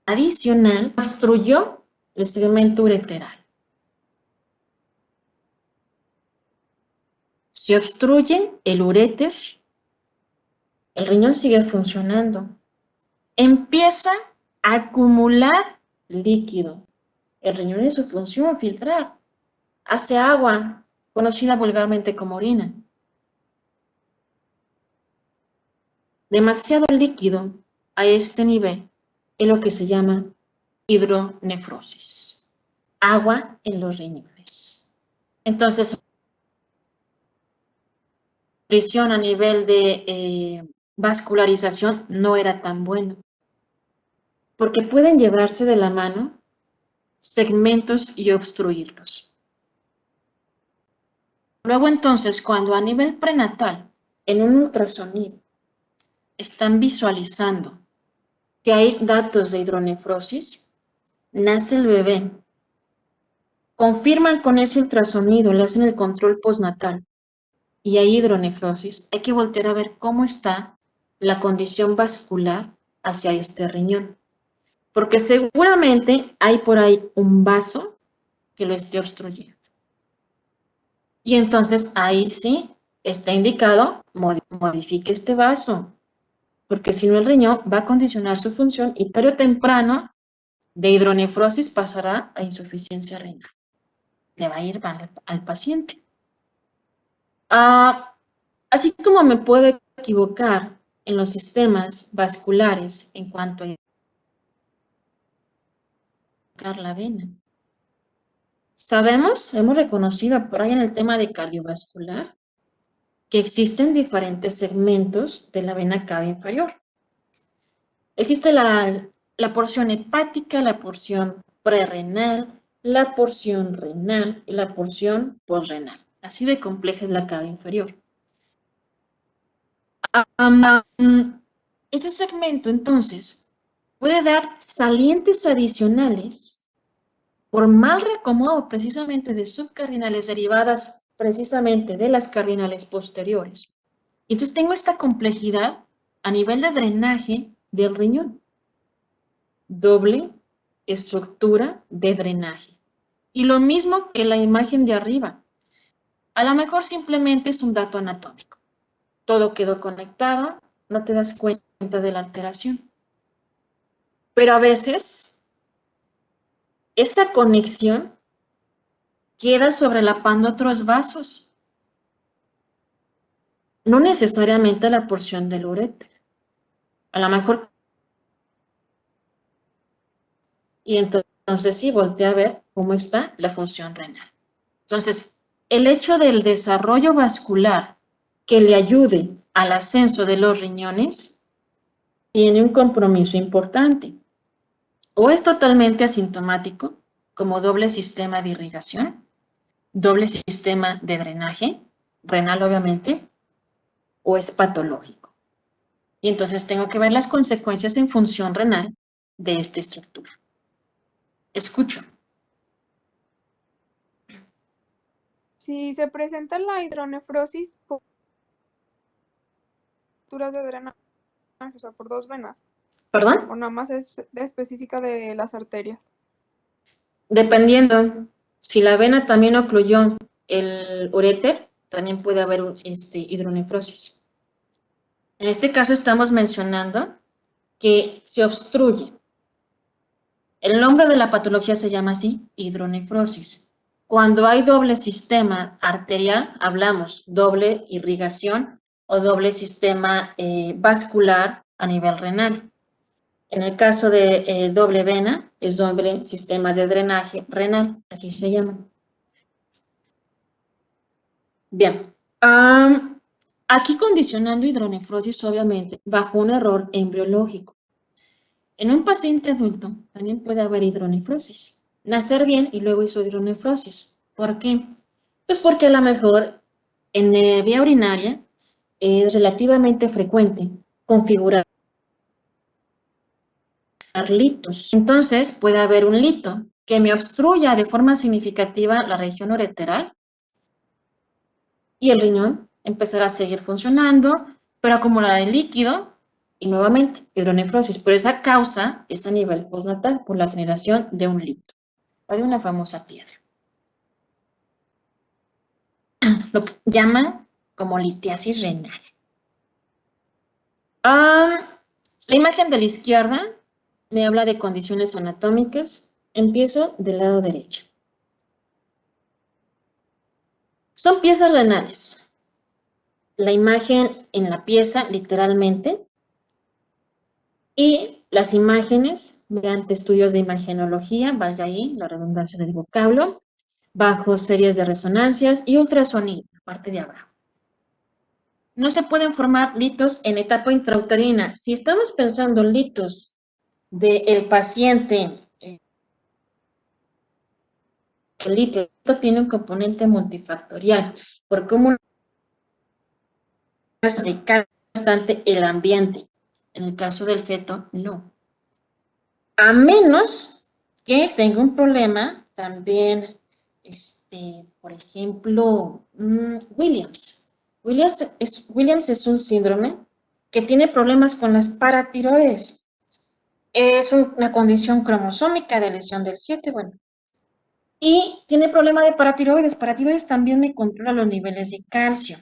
adicional obstruyó el segmento ureteral. Se obstruye el uréter, el riñón sigue funcionando. Empieza a acumular líquido. El riñón es su función, filtrar. Hace agua, conocida vulgarmente como orina. Demasiado líquido a este nivel es lo que se llama hidronefrosis. Agua en los riñones. Entonces, la nutrición a nivel de vascularización no era tan bueno, porque pueden llevarse de la mano segmentos y obstruirlos. Luego entonces, cuando a nivel prenatal, en un ultrasonido, están visualizando que hay datos de hidronefrosis, nace el bebé, confirman con ese ultrasonido, le hacen el control postnatal y hay hidronefrosis, hay que voltear a ver cómo está la condición vascular hacia este riñón, porque seguramente hay por ahí un vaso que lo esté obstruyendo. Y entonces ahí sí está indicado, modifique este vaso, porque si no el riñón va a condicionar su función y tarde o temprano de hidronefrosis pasará a insuficiencia renal. Le va a ir mal al paciente. Así como me puedo equivocar en los sistemas vasculares en cuanto a la vena. Sabemos, hemos reconocido por ahí en el tema de cardiovascular, que existen diferentes segmentos de la vena cava inferior. Existe la porción hepática, la porción prerrenal, la porción renal y la porción posrenal. Así de compleja es la cava inferior. Ese segmento, entonces, puede dar salientes adicionales por mal reacomodo precisamente de subcardinales derivadas precisamente de las cardinales posteriores. Entonces tengo esta complejidad a nivel de drenaje del riñón. Doble estructura de drenaje. Y lo mismo que la imagen de arriba. A lo mejor simplemente es un dato anatómico. Todo quedó conectado, no te das cuenta de la alteración. Pero a veces esa conexión queda sobrelapando otros vasos. No necesariamente la porción del uréter. A lo mejor. Y entonces sí, voltea a ver cómo está la función renal. Entonces, el hecho del desarrollo vascular que le ayude al ascenso de los riñones tiene un compromiso importante. O es totalmente asintomático, como doble sistema de irrigación, doble sistema de drenaje, renal obviamente, o es patológico. Y entonces tengo que ver las consecuencias en función renal de esta estructura. Escucho. Si se presenta la hidronefrosis por rupturas de drenaje, o sea, por dos venas, ¿Perdón? o nada más es específica de las arterias. Dependiendo, si la vena también ocluyó el uréter, también puede haber hidronefrosis. En este caso estamos mencionando que se obstruye. El nombre de la patología se llama así, hidronefrosis. Cuando hay doble sistema arterial, hablamos doble irrigación o doble sistema vascular a nivel renal. En el caso de doble vena, es doble sistema de drenaje renal, así se llama. Bien, aquí condicionando hidronefrosis, obviamente, bajo un error embriológico. En un paciente adulto también puede haber hidronefrosis. Nacer bien y luego hizo hidronefrosis. ¿Por qué? Pues porque a lo mejor en vía urinaria es relativamente frecuente configurar litos. Entonces puede haber un lito que me obstruya de forma significativa la región ureteral y el riñón empezará a seguir funcionando, pero acumulará el líquido y nuevamente hidronefrosis. Pero esa causa es a nivel postnatal por la generación de un lito o de una famosa piedra. Lo que llaman como litiasis renal. La imagen de la izquierda me habla de condiciones anatómicas. Empiezo del lado derecho. Son piezas renales. La imagen en la pieza, literalmente, y las imágenes mediante estudios de imagenología, valga ahí la redundancia del vocablo, bajo series de resonancias y ultrasonido, parte de abajo. No se pueden formar litos en etapa intrauterina. Si estamos pensando en litos del paciente, el lito tiene un componente multifactorial, porque como se cae bastante el ambiente. En el caso del feto, no. A menos que tenga un problema también, por ejemplo, Williams. Williams es un síndrome que tiene problemas con las paratiroides. Es una condición cromosómica de lesión del 7, bueno. Y tiene problema de paratiroides. Paratiroides también me controla los niveles de calcio.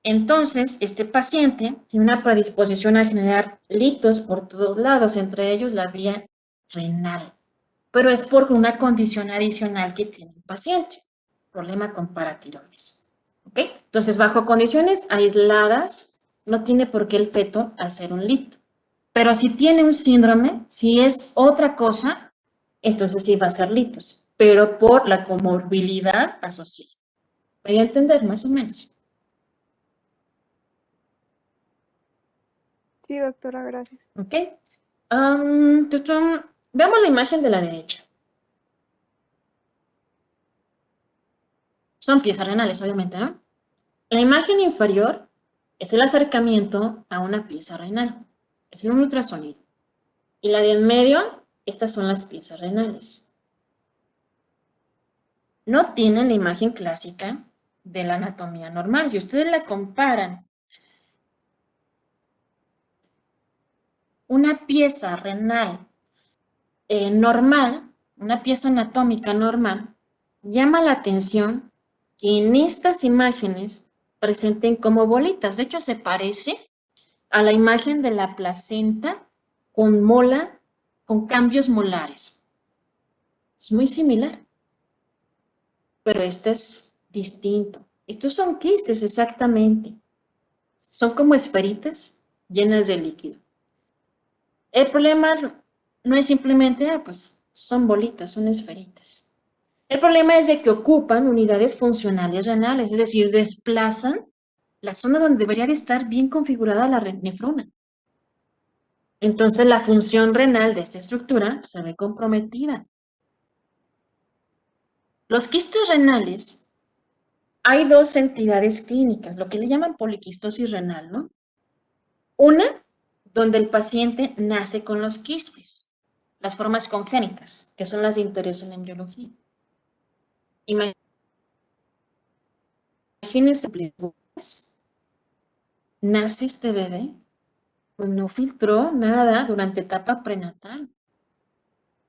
Entonces, este paciente tiene una predisposición a generar litos por todos lados, entre ellos la vía renal. Pero es por una condición adicional que tiene el paciente, problema con paratiroides. ¿Ok? Entonces, bajo condiciones aisladas, no tiene por qué el feto hacer un lito. Pero si tiene un síndrome, si es otra cosa, entonces sí va a hacer litos, pero por la comorbilidad asociada. ¿Voy a entender más o menos? Sí, doctora, gracias. ¿Ok? Veamos la imagen de la derecha. Son piezas renales, obviamente, ¿no? La imagen inferior es el acercamiento a una pieza renal. Es un ultrasonido. Y la de en medio, estas son las piezas renales. No tienen la imagen clásica de la anatomía normal. Si ustedes la comparan, una pieza renal normal, una pieza anatómica normal, llama la atención que en estas imágenes presenten como bolitas. De hecho, se parece a la imagen de la placenta con mola, con cambios molares. Es muy similar, pero este es distinto. Estos son quistes exactamente. Son como esferitas llenas de líquido. El problema no es simplemente, pues son bolitas, son esferitas. El problema es de que ocupan unidades funcionales renales, es decir, desplazan la zona donde debería de estar bien configurada la nefrona. Entonces la función renal de esta estructura se ve comprometida. Los quistes renales, hay dos entidades clínicas, lo que le llaman poliquistosis renal, ¿no? Una, donde el paciente nace con los quistes, las formas congénitas, que son las de interés en la embriología. Imagínense, nace este bebé, pues no filtró nada durante etapa prenatal.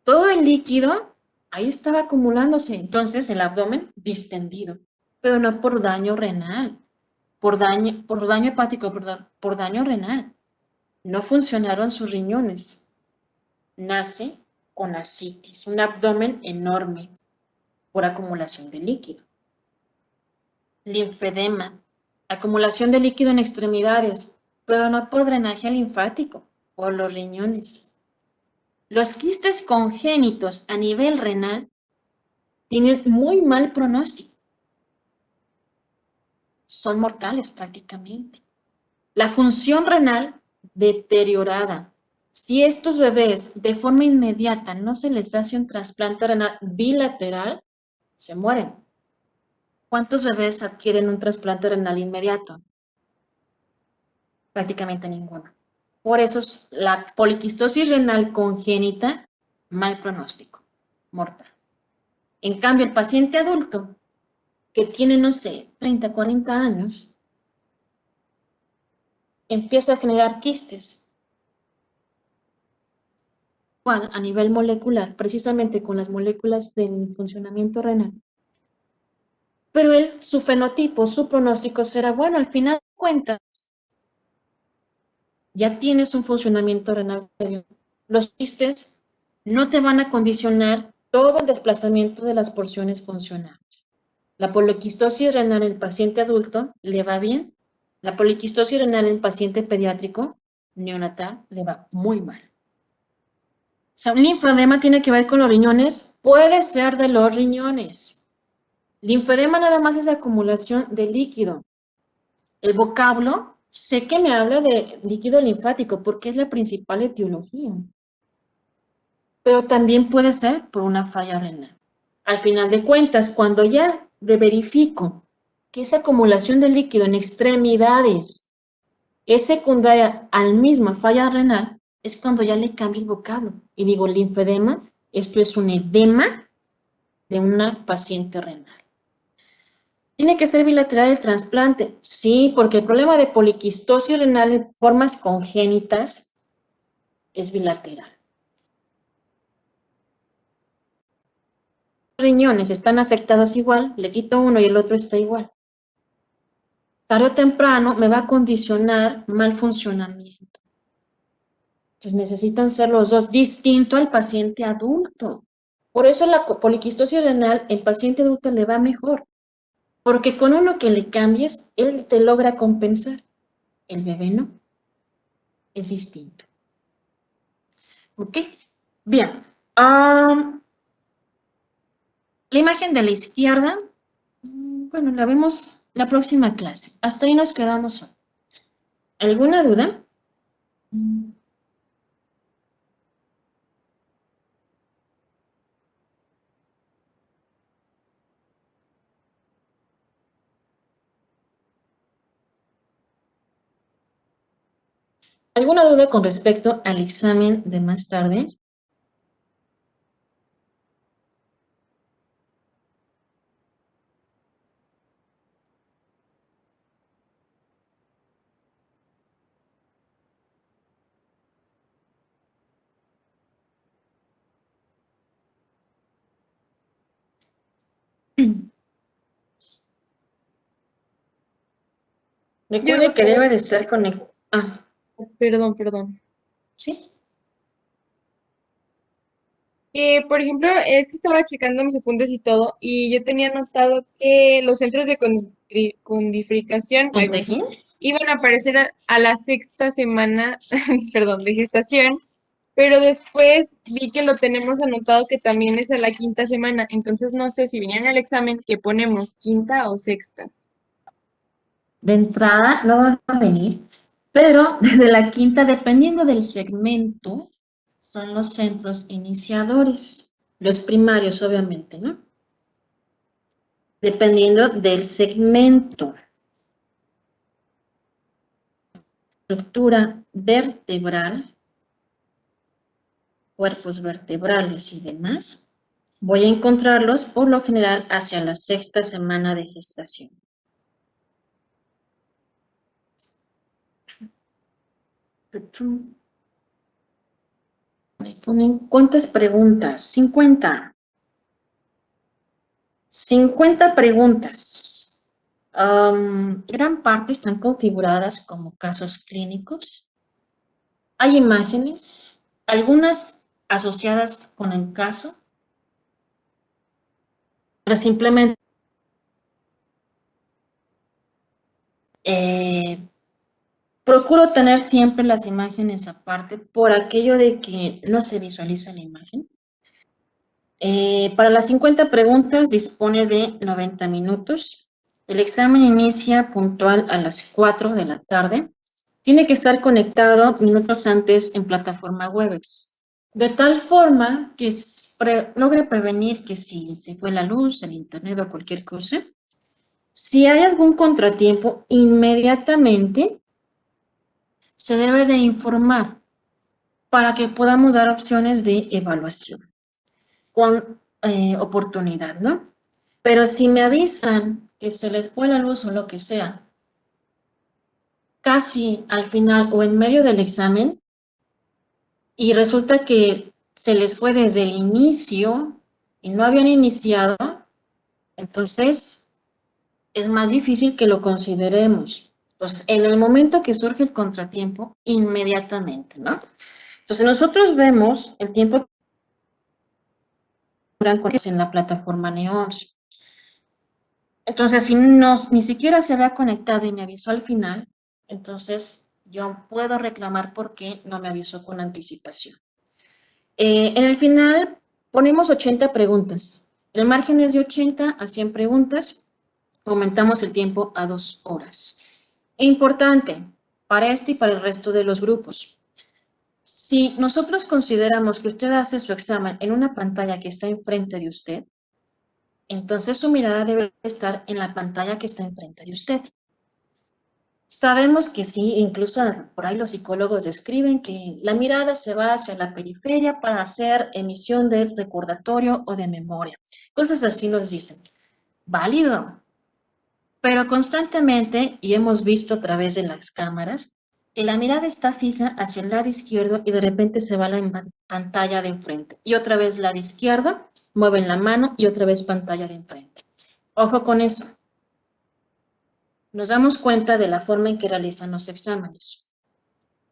Todo el líquido ahí estaba acumulándose, entonces el abdomen distendido, pero no por daño renal, por daño hepático, perdón, por daño renal. No funcionaron sus riñones. Nace con ascitis, un abdomen enorme por acumulación de líquido. Linfedema, acumulación de líquido en extremidades, pero no por drenaje linfático, por los riñones. Los quistes congénitos a nivel renal tienen muy mal pronóstico. Son mortales prácticamente. La función renal deteriorada. Si estos bebés de forma inmediata no se les hace un trasplante renal bilateral, se mueren. ¿Cuántos bebés adquieren un trasplante renal inmediato? Prácticamente ninguno. Por eso es la poliquistosis renal congénita, mal pronóstico, mortal. En cambio, el paciente adulto que tiene, no sé, 30, 40 años, empieza a generar quistes. A nivel molecular, precisamente con las moléculas del funcionamiento renal. Pero su fenotipo, su pronóstico será bueno. Al final de cuentas, ya tienes un funcionamiento renal. Los quistes no te van a condicionar todo el desplazamiento de las porciones funcionales. La poliquistosis renal en el paciente adulto le va bien. La poliquistosis renal en el paciente pediátrico neonatal le va muy mal. O sea, un linfedema tiene que ver con los riñones, puede ser de los riñones. Linfedema nada más es acumulación de líquido. El vocablo, sé que me habla de líquido linfático porque es la principal etiología. Pero también puede ser por una falla renal. Al final de cuentas, cuando ya verifico que esa acumulación de líquido en extremidades es secundaria a la misma falla renal, es cuando ya le cambio el vocablo y digo linfedema, esto es un edema de una paciente renal. ¿Tiene que ser bilateral el trasplante? Sí, porque el problema de poliquistosis renal en formas congénitas es bilateral. riñones están afectados igual, le quito uno y el otro está igual. Tarde o temprano me va a condicionar mal funcionamiento. Entonces necesitan ser los dos, distinto al paciente adulto. Por eso la poliquistosis renal en paciente adulto le va mejor, porque con uno que le cambies, él te logra compensar. El bebé no, es distinto. ¿Ok? Bien. La imagen de la izquierda, bueno, la vemos la próxima clase. Hasta ahí nos quedamos hoy. ¿Alguna duda? ¿Alguna duda con respecto al examen de más tarde? Recuerde que debe de estar conectado. Perdón. ¿Sí? Por ejemplo, es que estaba checando mis apuntes y todo, y yo tenía notado que los centros de condifricación ¿Corregir? iban a aparecer a la sexta semana, perdón, de gestación, pero después vi que lo tenemos anotado que también es a la quinta semana, entonces no sé si vinieron al examen que ponemos quinta o sexta. De entrada no van a venir, pero desde la quinta, dependiendo del segmento, son los centros iniciadores. Los primarios, obviamente, ¿no? Dependiendo del segmento. Estructura vertebral, cuerpos vertebrales y demás, voy a encontrarlos por lo general hacia la sexta semana de gestación. Me ponen, ¿cuántas preguntas? 50. 50 preguntas. Gran parte están configuradas como casos clínicos. Hay imágenes, algunas asociadas con el caso, pero simplemente procuro tener siempre las imágenes aparte por aquello de que no se visualiza la imagen. Para las 50 preguntas dispone de 90 minutos. El examen inicia puntual a las 4 de la tarde. Tiene que estar conectado minutos antes en plataforma Webex. De tal forma que logre prevenir que si se fue la luz, el internet o cualquier cosa, si hay algún contratiempo, inmediatamente se debe de informar para que podamos dar opciones de evaluación con oportunidad, ¿no? Pero si me avisan que se les fue la luz o lo que sea, casi al final o en medio del examen, y resulta que se les fue desde el inicio y no habían iniciado, entonces es más difícil que lo consideremos. Entonces, en el momento que surge el contratiempo, inmediatamente, ¿no? Entonces, nosotros vemos el tiempo en la plataforma Neons. Entonces, si ni siquiera se había conectado y me avisó al final, entonces yo puedo reclamar por qué no me avisó con anticipación. En el final ponemos 80 preguntas. El margen es de 80 a 100 preguntas. Aumentamos el tiempo a 2 horas. Importante para este y para el resto de los grupos. Si nosotros consideramos que usted hace su examen en una pantalla que está enfrente de usted, entonces su mirada debe estar en la pantalla que está enfrente de usted. Sabemos que sí, incluso por ahí los psicólogos describen que la mirada se va hacia la periferia para hacer emisión de recordatorio o de memoria. Cosas así nos dicen. Válido. Pero constantemente, y hemos visto a través de las cámaras, que la mirada está fija hacia el lado izquierdo y de repente se va a la pantalla de enfrente. Y otra vez lado izquierdo mueven la mano y otra vez pantalla de enfrente. Ojo con eso. Nos damos cuenta de la forma en que realizan los exámenes.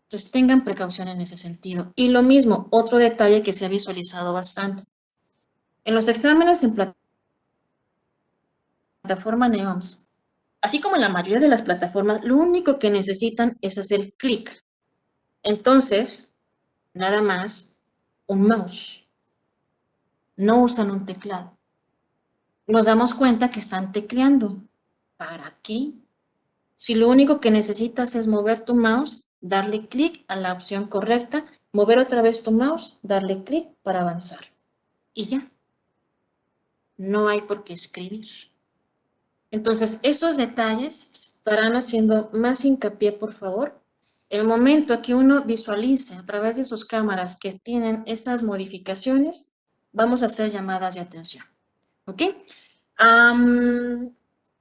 Entonces tengan precaución en ese sentido. Y lo mismo, otro detalle que se ha visualizado bastante. En los exámenes en plataforma NEOMS, así como en la mayoría de las plataformas, lo único que necesitan es hacer clic. Entonces, nada más un mouse. No usan un teclado. Nos damos cuenta que están tecleando. ¿Para qué? Si lo único que necesitas es mover tu mouse, darle clic a la opción correcta, mover otra vez tu mouse, darle clic para avanzar. Y ya. No hay por qué escribir. Entonces, esos detalles estarán haciendo más hincapié, por favor. El momento que uno visualice a través de sus cámaras que tienen esas modificaciones, vamos a hacer llamadas de atención. ¿Ok?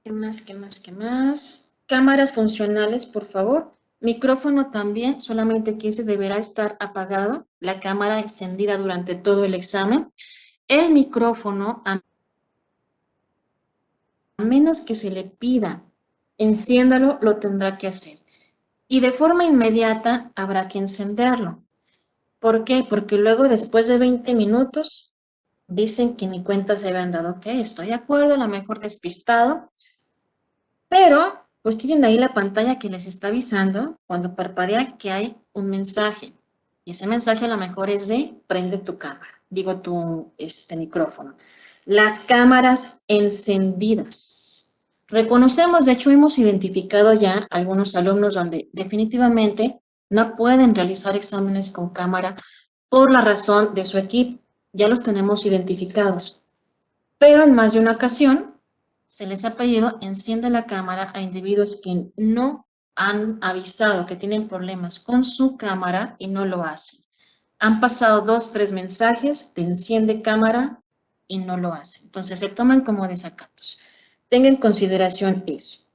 ¿Qué más? ¿Qué más? ¿Qué más? Cámaras funcionales, por favor. Micrófono también, solamente que ese deberá estar apagado, la cámara encendida durante todo el examen. El micrófono, a menos que se le pida, enciéndalo, lo tendrá que hacer. Y de forma inmediata habrá que encenderlo. ¿Por qué? Porque luego, después de 20 minutos, dicen que ni cuenta se habían dado. Ok, estoy de acuerdo, a lo mejor despistado, pero pues tienen ahí la pantalla que les está avisando cuando parpadea que hay un mensaje. Y ese mensaje a lo mejor es de prende tu cámara, digo tu micrófono. Las cámaras encendidas. Reconocemos, de hecho hemos identificado ya algunos alumnos donde definitivamente no pueden realizar exámenes con cámara por la razón de su equipo. Ya los tenemos identificados. Pero en más de una ocasión se les ha pedido enciende la cámara a individuos que no han avisado que tienen problemas con su cámara y no lo hacen. Han pasado 2, 3 mensajes de enciende cámara y no lo hacen. Entonces se toman como desacatos. Tengan en consideración eso.